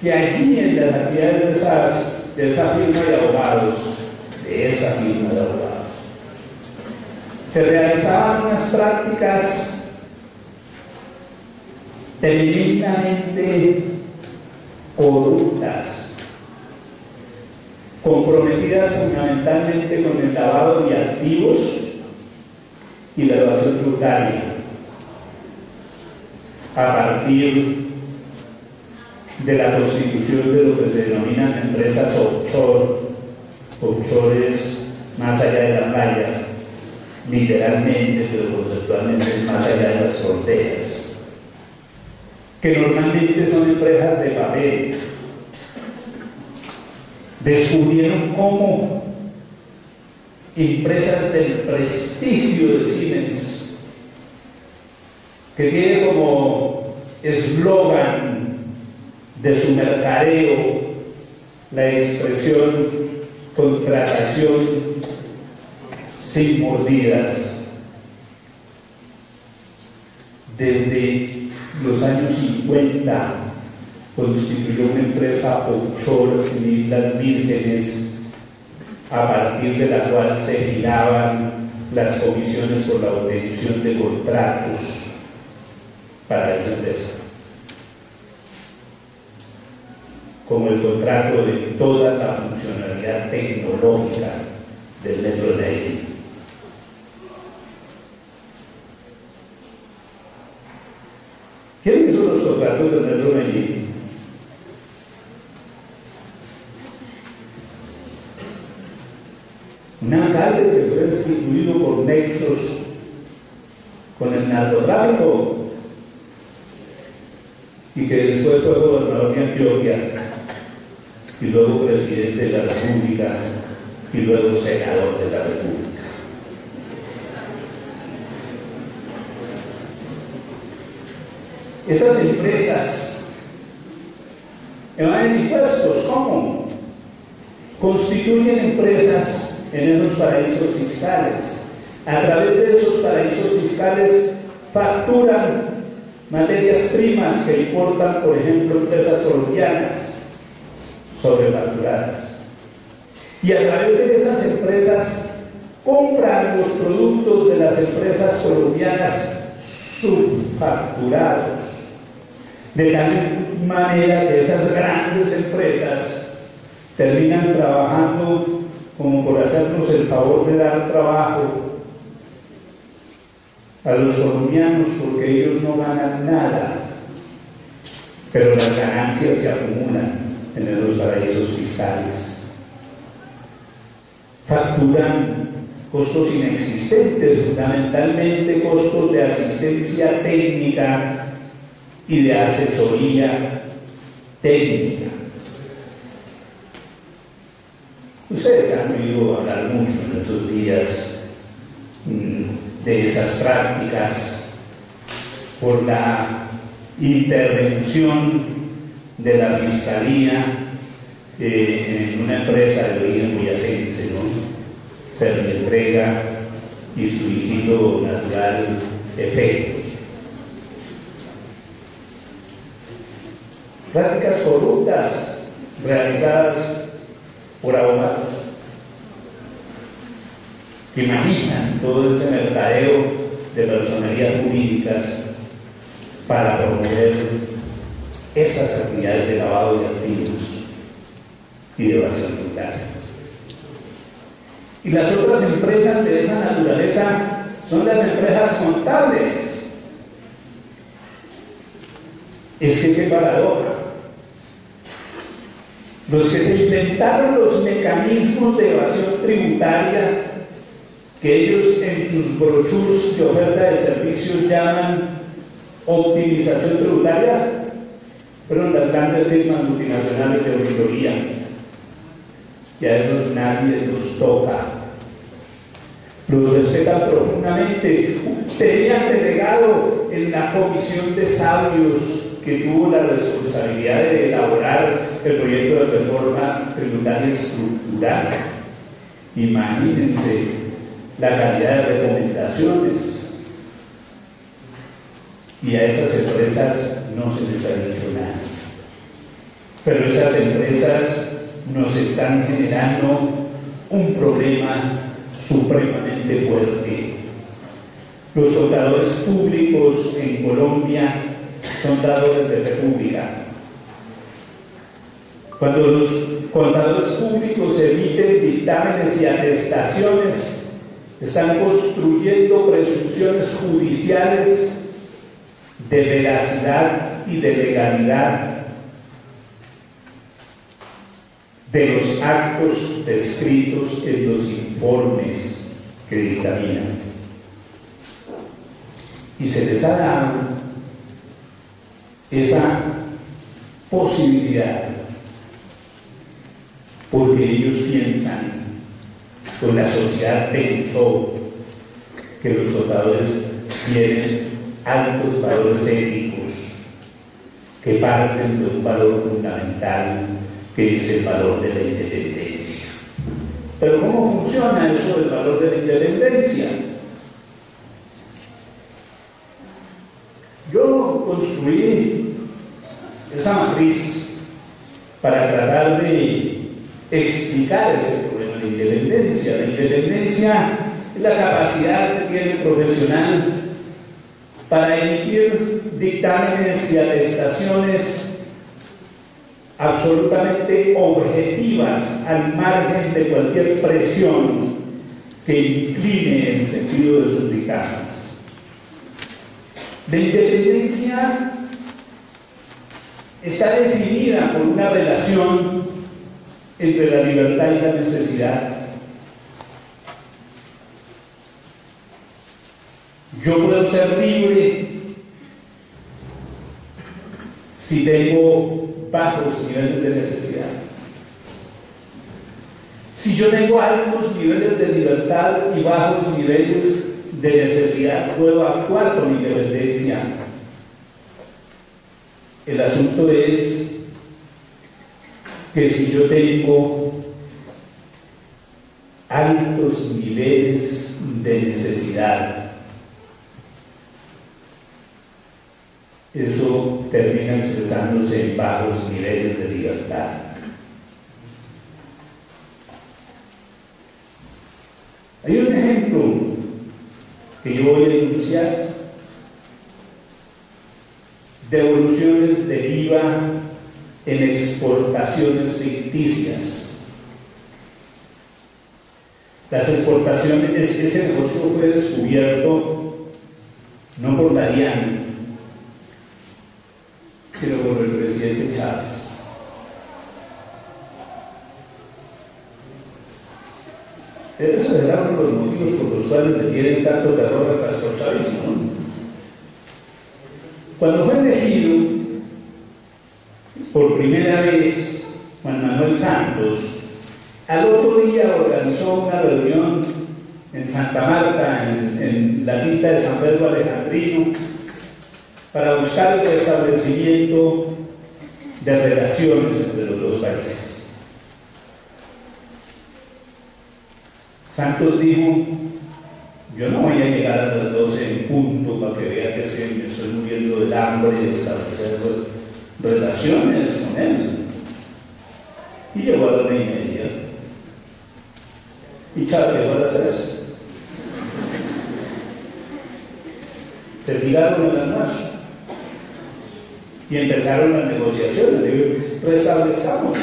que allí en las actividades de esa firma de abogados, se realizaban unas prácticas tremendamente corruptas, comprometidas fundamentalmente con el lavado de activos y la evasión tributaria, a partir de la constitución de lo que se denominan empresas offshore es más allá de la playa, literalmente, pero conceptualmente es más allá de las fronteras, que normalmente son empresas de papel. Descubrieron cómo empresas del prestigio de Siemens, que tiene como eslogan de su mercadeo la expresión contratación sin mordidas, desde los años 50 constituyó una empresa offshore en Islas Vírgenes, a partir de la cual se giraban las comisiones por la obtención de contratos para esa empresa, como el contrato de toda la funcionalidad tecnológica del metro de Medellín. ¿Quiénes son los contratos del metro de Medellín? Un alcalde que fue instituido por nexos con el narcotráfico y que después fue gobernador de Antioquia y luego presidente de la República y luego senador de la República. Esas empresas evaden impuestos. ¿Cómo? Constituyen empresas en esos paraísos fiscales. A través de esos paraísos fiscales facturan materias primas que importan, por ejemplo, empresas colombianas sobrefacturadas. Y a través de esas empresas compran los productos de las empresas colombianas subfacturados. De tal manera que esas grandes empresas terminan trabajando como por hacernos el favor de dar trabajo a los colombianos porque ellos no ganan nada, pero las ganancias se acumulan en los paraísos fiscales. Facturan costos inexistentes, fundamentalmente costos de asistencia técnica y de asesoría técnica. Ustedes han oído hablar mucho en esos días de esas prácticas por la intervención de la Fiscalía en una empresa de origen boyacense, ¿no? Servientrega y su hijito natural Efecto. Prácticas corruptas realizadas por abogados que manejan todo ese mercadeo de personerías jurídicas para promover esas actividades de lavado de activos y de evasión tributaria. Y las otras empresas de esa naturaleza son las empresas contables. Es que qué paradoja. Los que se inventaron los mecanismos de evasión tributaria, que ellos en sus brochures de oferta de servicios llaman optimización tributaria, fueron las grandes firmas multinacionales de auditoría. Y a esos nadie los toca. Los respetan profundamente. Tenían delegado en la comisión de sabios que tuvo la responsabilidad de elaborar el proyecto de reforma tributaria estructural. Imagínense la calidad de recomendaciones. Y a esas empresas no se les ha dicho nada. Pero esas empresas nos están generando un problema supremamente fuerte. Los contadores públicos en Colombia son dadores de república. Cuando los contadores públicos emiten dictámenes y atestaciones, están construyendo presunciones judiciales de veracidad y de legalidad de los actos descritos en los informes que dictaminan. Y se les ha dado esa posibilidad porque ellos piensan, o la sociedad pensó, que los contadores tienen altos valores éticos que parten de un valor fundamental que es el valor de la independencia. Pero ¿cómo funciona eso del valor de la independencia? Yo construí esa matriz para tratar de explicar ese problema de independencia. La independencia es la capacidad que tiene el profesional para emitir dictámenes y atestaciones absolutamente objetivas al margen de cualquier presión que incline el sentido de sus dictámenes. La independencia está definida por una relación entre la libertad y la necesidad. Yo puedo ser libre si tengo bajos niveles de necesidad. Si yo tengo altos niveles de libertad y bajos niveles de necesidad, puedo actuar con independencia. El asunto es que si yo tengo altos niveles de necesidad, eso termina expresándose en bajos niveles de libertad. Hay un ejemplo que yo voy a enunciar: devoluciones de IVA en exportaciones ficticias. Las exportaciones, ese negocio fue descubierto no por la DIAN, sino por el presidente Chávez. Esos eran los motivos por los cuales le tienen tanto terror al castrochavismo, ¿no? Cuando fue elegido por primera vez Juan Manuel Santos, al otro día organizó una reunión en Santa Marta, en la quinta de San Pedro Alejandrino, para buscar el restablecimiento de relaciones entre los dos países. Santos dijo: yo no voy a llegar a las 12 en punto para que vea que me estoy muriendo del hambre y de establecer relaciones con él. Y llegó a la 1:30. Y Chávez llegó a las 3. Se tiraron el almuerzo y empezaron las negociaciones. Digo, restablezcamos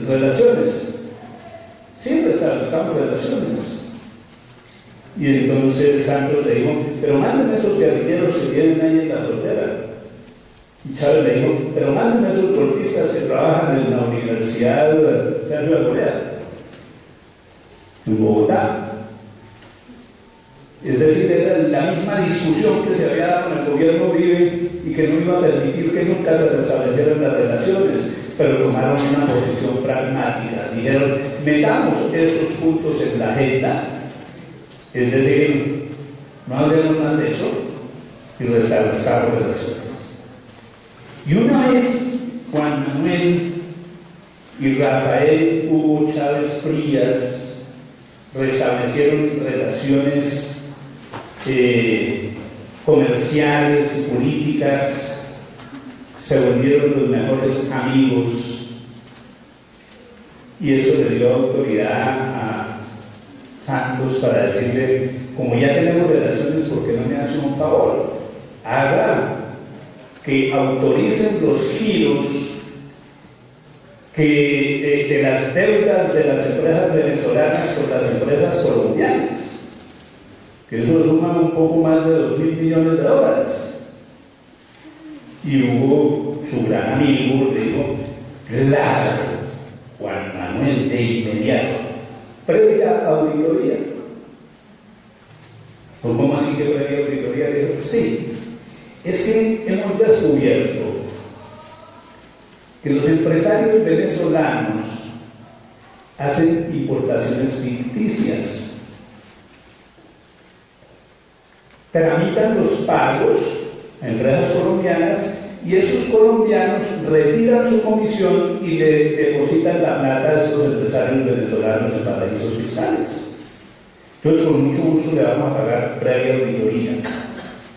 relaciones. Sí, restablezcamos relaciones. Y entonces Santos le dijo: pero mándenme esos guerrilleros que tienen ahí en la frontera. Y Chávez le dijo: pero mándenme esos golpistas que trabajan en la Universidad Sergio de Corea, en Bogotá. Es decir, era la misma discusión que se había dado en el gobierno Uribe y que no iba a permitir que nunca se restablecieran las relaciones, pero tomaron una posición pragmática. Dijeron: metamos esos puntos en la agenda, es decir, no hablemos más de eso y restablezcamos relaciones. Y una vez Juan Manuel y Rafael Hugo Chávez Frías restablecieron relaciones comerciales y políticas, se volvieron los mejores amigos, y eso le dio autoridad a Santos para decirle: como ya tenemos relaciones, ¿por qué no me hacen un favor? Haga que autoricen los giros de las deudas de las empresas venezolanas con las empresas colombianas, que eso suma un poco más de $2.000 millones. Y Hugo, su gran amigo, le dijo: claro, Juan Manuel, de inmediato, previa auditoría. ¿Cómo así que previa auditoría? Le dijo: sí, es que hemos descubierto que los empresarios venezolanos hacen importaciones ficticias, tramitan los pagos a empresas colombianas y esos colombianos retiran su comisión y le depositan la plata a esos empresarios venezolanos en paraísos fiscales. Entonces, con mucho gusto le vamos a pagar previa auditoría.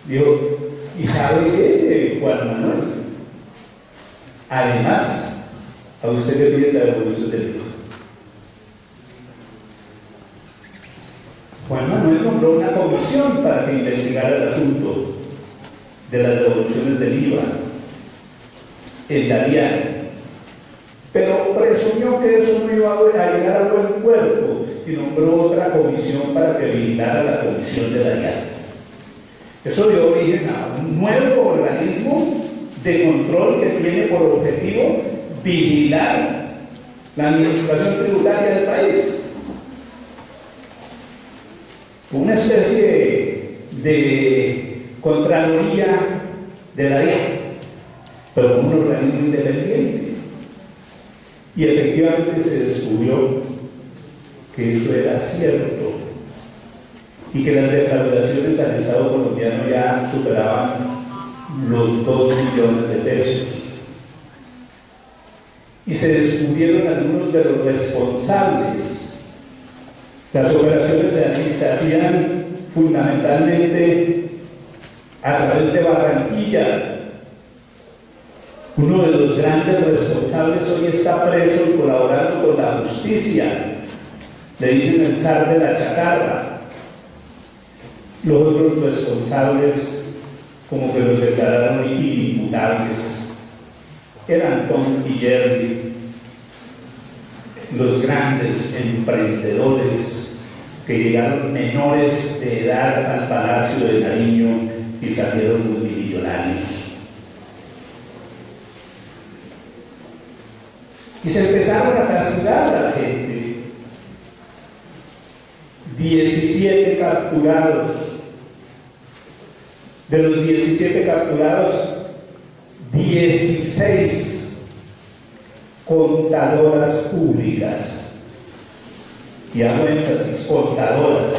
Dijo: ¿y sabe qué, Juan Manuel? Además, a usted le pide la devolución del IVA. Juan Manuel nombró una comisión para que investigara el asunto de las devoluciones del IVA en la DIAN, pero presumió que eso no iba a llegar a buen puerto y nombró otra comisión para que vigilara la comisión de la DIAN. Eso dio origen a un nuevo organismo de control que tiene por objetivo vigilar la administración tributaria del país. Una especie de Contraloría de la DIAN, pero como un organismo independiente. Y efectivamente se descubrió que eso era cierto y que las defraudaciones al Estado colombiano ya superaban los 2 millones de pesos. Y se descubrieron algunos de los responsables. Las operaciones se hacían fundamentalmente a través de Barranquilla. Uno de los grandes responsables hoy está preso y colaborando con la justicia. Le dicen el zar de la chatarra. Los otros responsables, como que los declararon inimputables, eran Tom y Jerry, los grandes emprendedores que llegaron menores de edad al Palacio de Nariño y salieron multimillonarios. Y se empezaron a castigar a la gente. 17 capturados. De los 17 capturados, 16 contadoras públicas. Y hago énfasis, contadoras.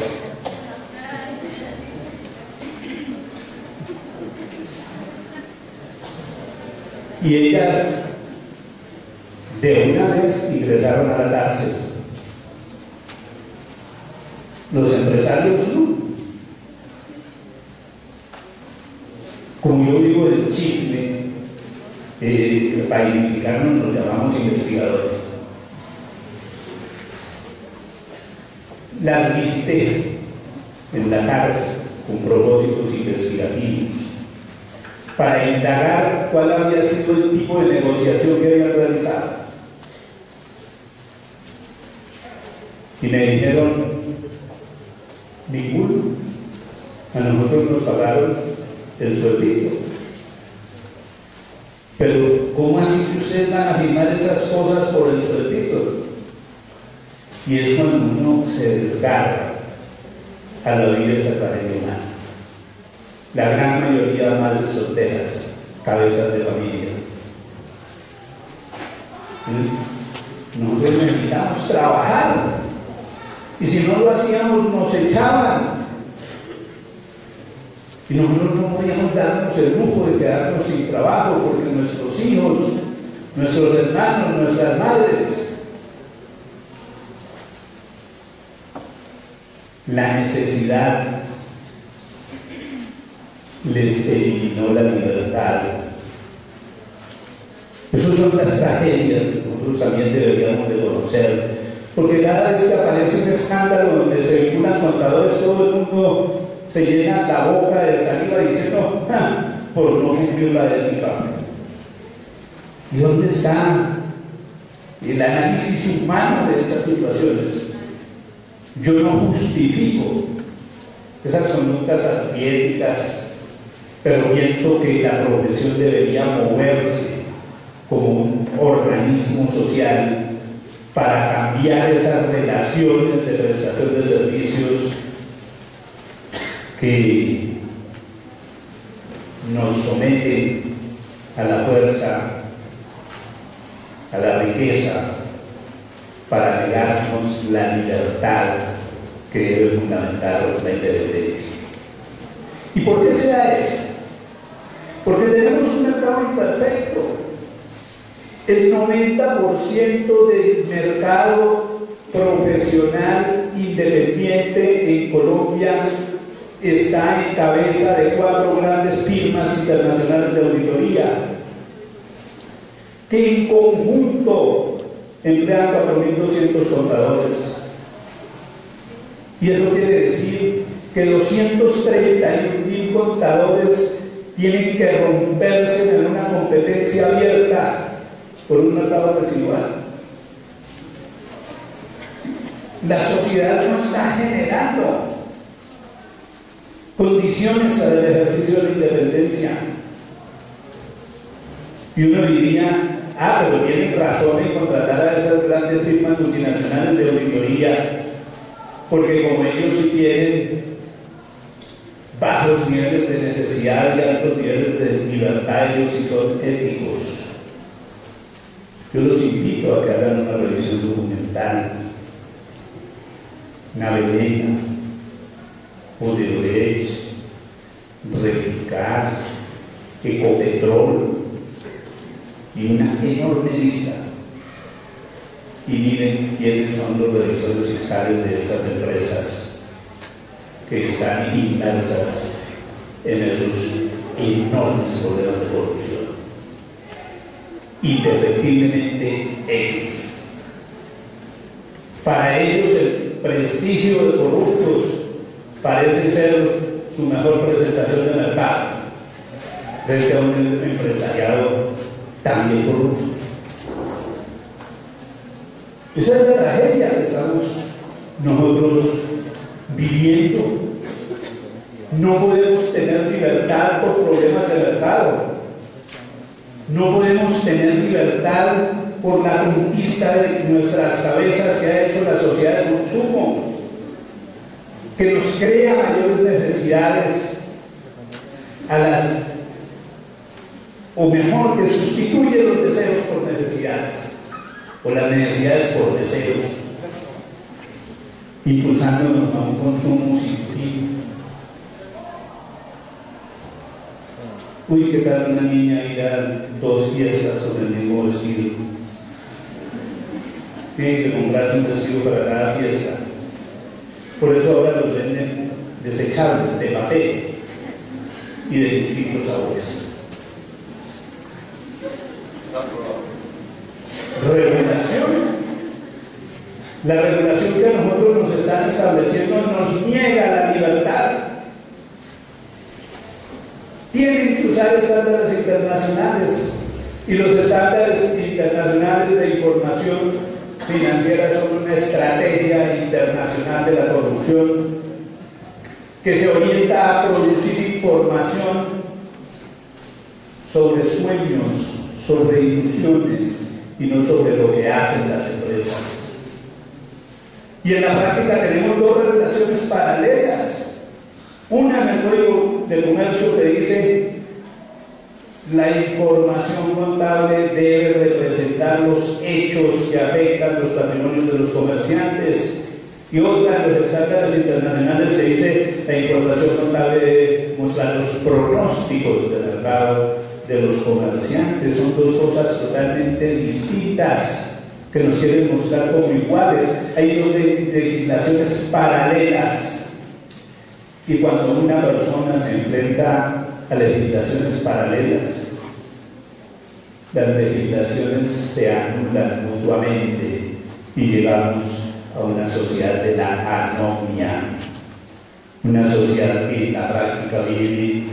Y ellas de una vez ingresaron a la cárcel. Los empresarios no. Como yo digo el chisme, para identificarnos nos llamamos investigadores. Las visité en la cárcel con propósitos investigativos para indagar cuál había sido el tipo de negociación que habían realizado. Y me dijeron, ninguno. A nosotros nos pagaron el sueldito. Pero, ¿cómo así que ustedes van a firmar esas cosas por el sueldito? Y es cuando uno se desgarra a la vida salvadoreña humana. La gran mayoría de madres solteras, cabezas de familia. Nosotros necesitamos trabajar. Y si no lo hacíamos, nos echaban. Y nosotros no podíamos darnos el lujo de quedarnos sin trabajo porque nuestros hijos, nuestros hermanos, nuestras madres, la necesidad les eliminó la libertad. Esas son las tragedias que nosotros también deberíamos de conocer. Porque cada vez que aparece un escándalo donde se vinculan contadores, todo el mundo se llena la boca de saliva diciendo, por no cumplir la ética. ¿Y dónde está el análisis humano de esas situaciones? Yo no justifico esas conductas antiéticas, pero pienso que la profesión debería moverse como un organismo social para cambiar esas relaciones de prestación de servicios que nos someten a la fuerza, a la riqueza, para negarnos la libertad que debe fundamentar la independencia. ¿Y por qué se da eso? Porque tenemos un mercado imperfecto. El 90% del mercado profesional independiente en Colombia está en cabeza de 4 grandes firmas internacionales de auditoría que en conjunto emplean 4.200 contadores. Y eso quiere decir que 231.000 contadores tienen que romperse en una competencia abierta por un mercado desigual. La sociedad no está generando condiciones para el ejercicio de la independencia. Y uno diría, pero tienen razón en contratar a esas grandes firmas multinacionales de auditoría, porque como ellos sí tienen bajos niveles de necesidad y altos niveles de libertad, ellos sí son éticos. Yo los invito a que hagan una revisión documental, Navelena, Odebrecht, Reficar, Ecopetrol y una enorme lista. Y miren quiénes son los revisores fiscales de esas empresas que están inmersas en esos enormes problemas de corrupción. Indefectiblemente ellos. Para ellos el prestigio de corruptos parece ser su mejor presentación de mercado frente a un empresariado también corrupto. Esa es la tragedia que estamos nosotros viviendo. No podemos tener libertad por problemas de mercado. No podemos tener libertad por la conquista de nuestras cabezas que ha hecho la sociedad de consumo, que nos crea mayores necesidades o mejor, que sustituye los deseos por necesidades, o las necesidades por deseos, impulsándonos a un consumo sin fin. Uy, qué tal una niña ir a 2 fiestas con el mismo vestido. Tiene que comprar un vestido para cada fiesta. Por eso ahora los venden desechables, de papel y de distintos sabores. Regulación. La regulación que a nosotros nos están estableciendo nos niega la libertad. Tienen que usar estándares internacionales, y los estándares internacionales de información financiera son una estrategia internacional de la corrupción que se orienta a producir información sobre sueños, sobre ilusiones y no sobre lo que hacen las empresas. Y en la práctica tenemos 2 regulaciones paralelas. Una en el Código de Comercio que dice la información contable debe representar los hechos que afectan los patrimonios de los comerciantes, y otra en los estándares internacionales se dice la información contable debe mostrar los pronósticos del mercado de los comerciantes. Son 2 cosas totalmente distintas que nos quieren mostrar como iguales. Hay 2 legislaciones paralelas. Y cuando una persona se enfrenta a legislaciones paralelas, las legislaciones se anulan mutuamente y llegamos a una sociedad de la anomia, una sociedad que en la práctica vive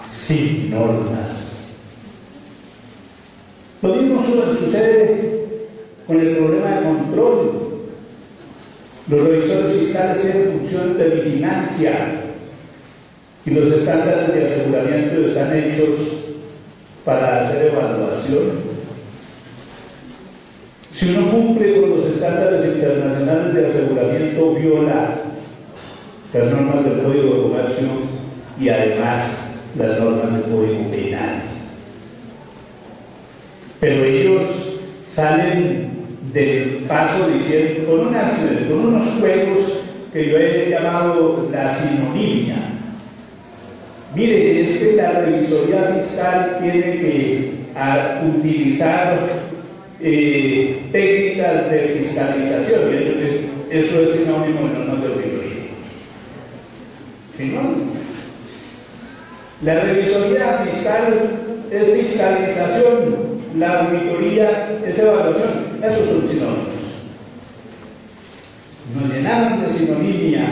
sin normas. Lo mismo sucede con el problema de control. Los revisores fiscales tienen funciones de vigilancia, y los estándares de aseguramiento están hechos para hacer evaluación. Si uno cumple con los estándares internacionales de aseguramiento, viola las normas del Código de Comercio y además las normas del Código Penal. Pero ellos salen del paso diciendo, con unos juegos que yo he llamado la sinonimia. Mire, es que la revisoría fiscal tiene que utilizar técnicas de fiscalización, y entonces eso es sinónimo de normas de auditoría. ¿Sinónimo? La revisoría fiscal es fiscalización, la auditoría es evaluación. Esos son sinónimos. Nos llenaron de sinonimia,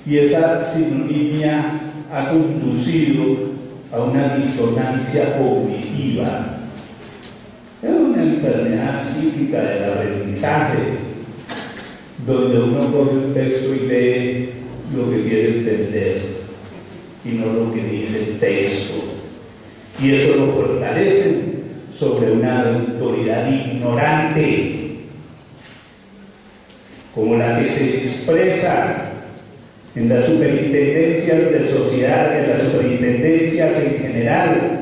y esa sinonimia ha conducido a una disonancia cognitiva. Es una enfermedad psíquica del aprendizaje, donde uno coge un texto y lee lo que quiere entender y no lo que dice el texto. Y eso lo fortalece sobre una autoridad ignorante, como la que se expresa en las superintendencias de sociedad, en las superintendencias en general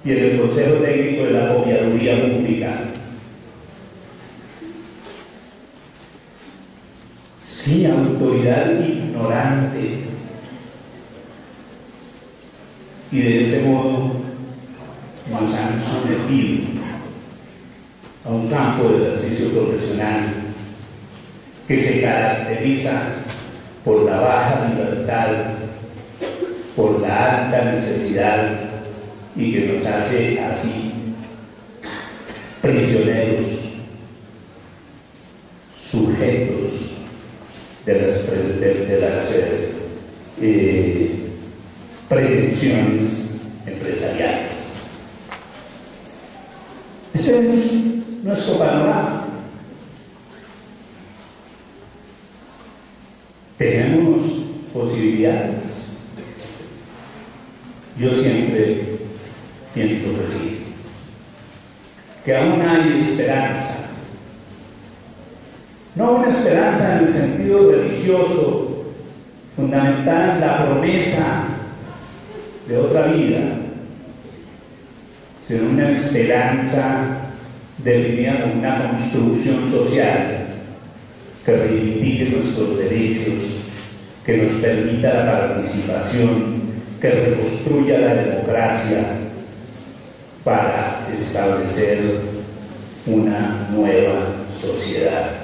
y en el Consejo Técnico de la Copiaduría Pública. Sí, autoridad ignorante. Y de ese modo nos han sometido a un campo de ejercicio profesional que se caracteriza por la baja libertad, por la alta necesidad, y que nos hace así prisioneros, sujetos de las pretensiones empresariales. Ese es nuestro panorama. ¿Tenemos posibilidades? Yo siempre pienso que sí, que aún hay esperanza. No una esperanza en el sentido religioso, fundamental en la promesa de otra vida, sino una esperanza definida como una construcción social que reivindique nuestros derechos, que nos permita la participación, que reconstruya la democracia para establecer una nueva sociedad.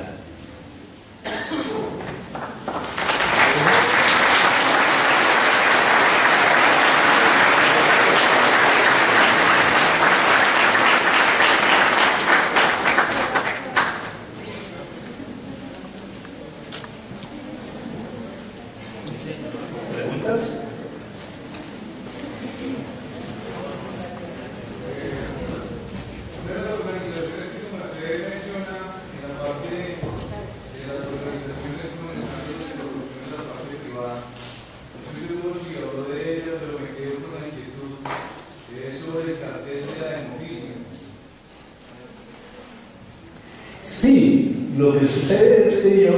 ¿Preguntas? Sí, lo que sucede es que yo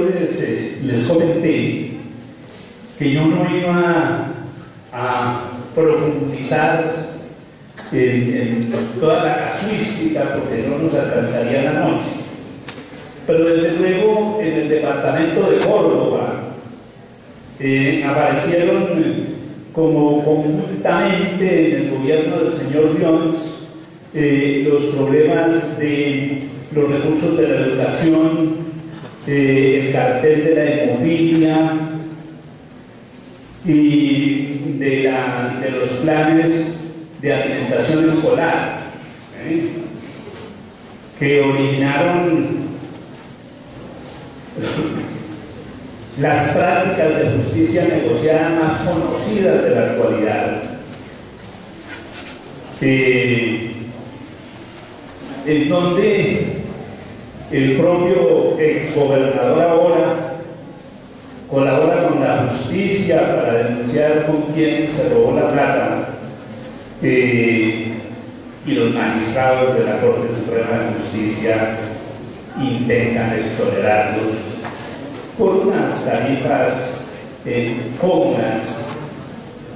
les comenté que yo no iba a profundizar en toda la casuística porque no nos alcanzaría la noche. Pero desde luego en el departamento de Córdoba aparecieron como conjuntamente en el gobierno del señor Lyons los problemas de los recursos de la educación, el cartel de la hemofilia y de los planes de alimentación escolar, que originaron las prácticas de justicia negociada más conocidas de la actualidad. En donde el propio exgobernador ahora colabora con la justicia para denunciar con quién se robó la plata, y los magistrados de la Corte Suprema de Justicia intentan exonerarlos por unas tarifas cómodas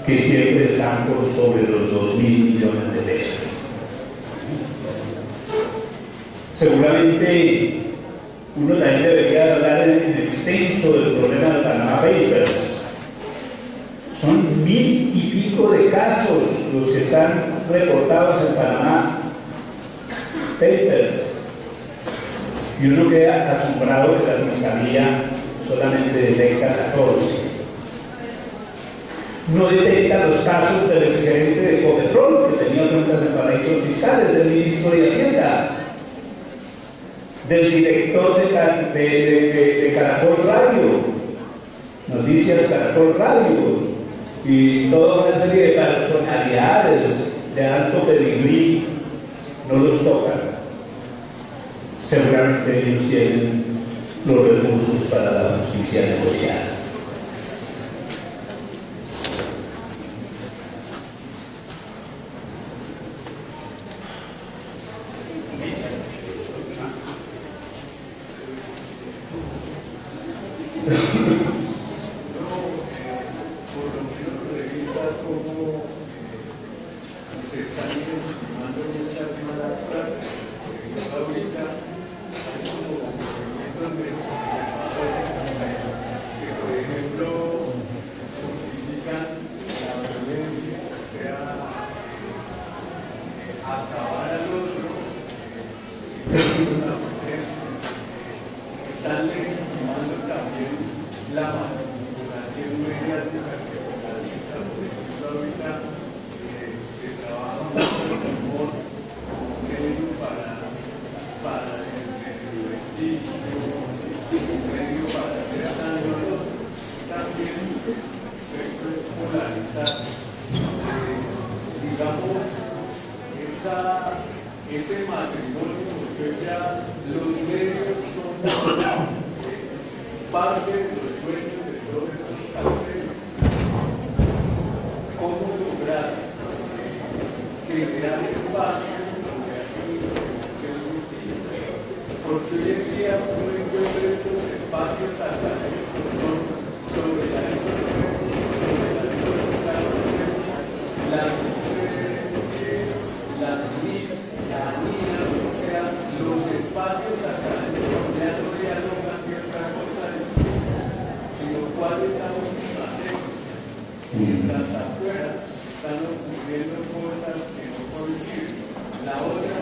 que siempre están por sobre los 2.000 millones de pesos. Seguramente uno también debería hablar en extenso del problema de Panama Papers. Son 1.000 y pico de casos los que están reportados en Panama Papers. Y uno queda asombrado que la Fiscalía solamente detecta 14. No detecta los casos del exgerente de Copetrol, que tenía cuentas en paraísos fiscales, del ministro de Hacienda, del director de Caracol Radio, Noticias Caracol Radio, y toda una serie de personalidades de alto pedigrí no los tocan. Seguramente ellos tienen los recursos para la justicia negociada. Ese matrimonio, porque ya los medios son parte de los dueños de valores cómo lograr generar espacios donde hay información distinta. Porque hoy en día uno encuentra estos espacios académicos que son sobre la historia, sobre la minas, o sea, los espacios académicos ya no dialogan que otra cosa distinta, sino cuáles estamos haciendo. Mientras afuera están ocurriendo cosas que no coinciden. La otra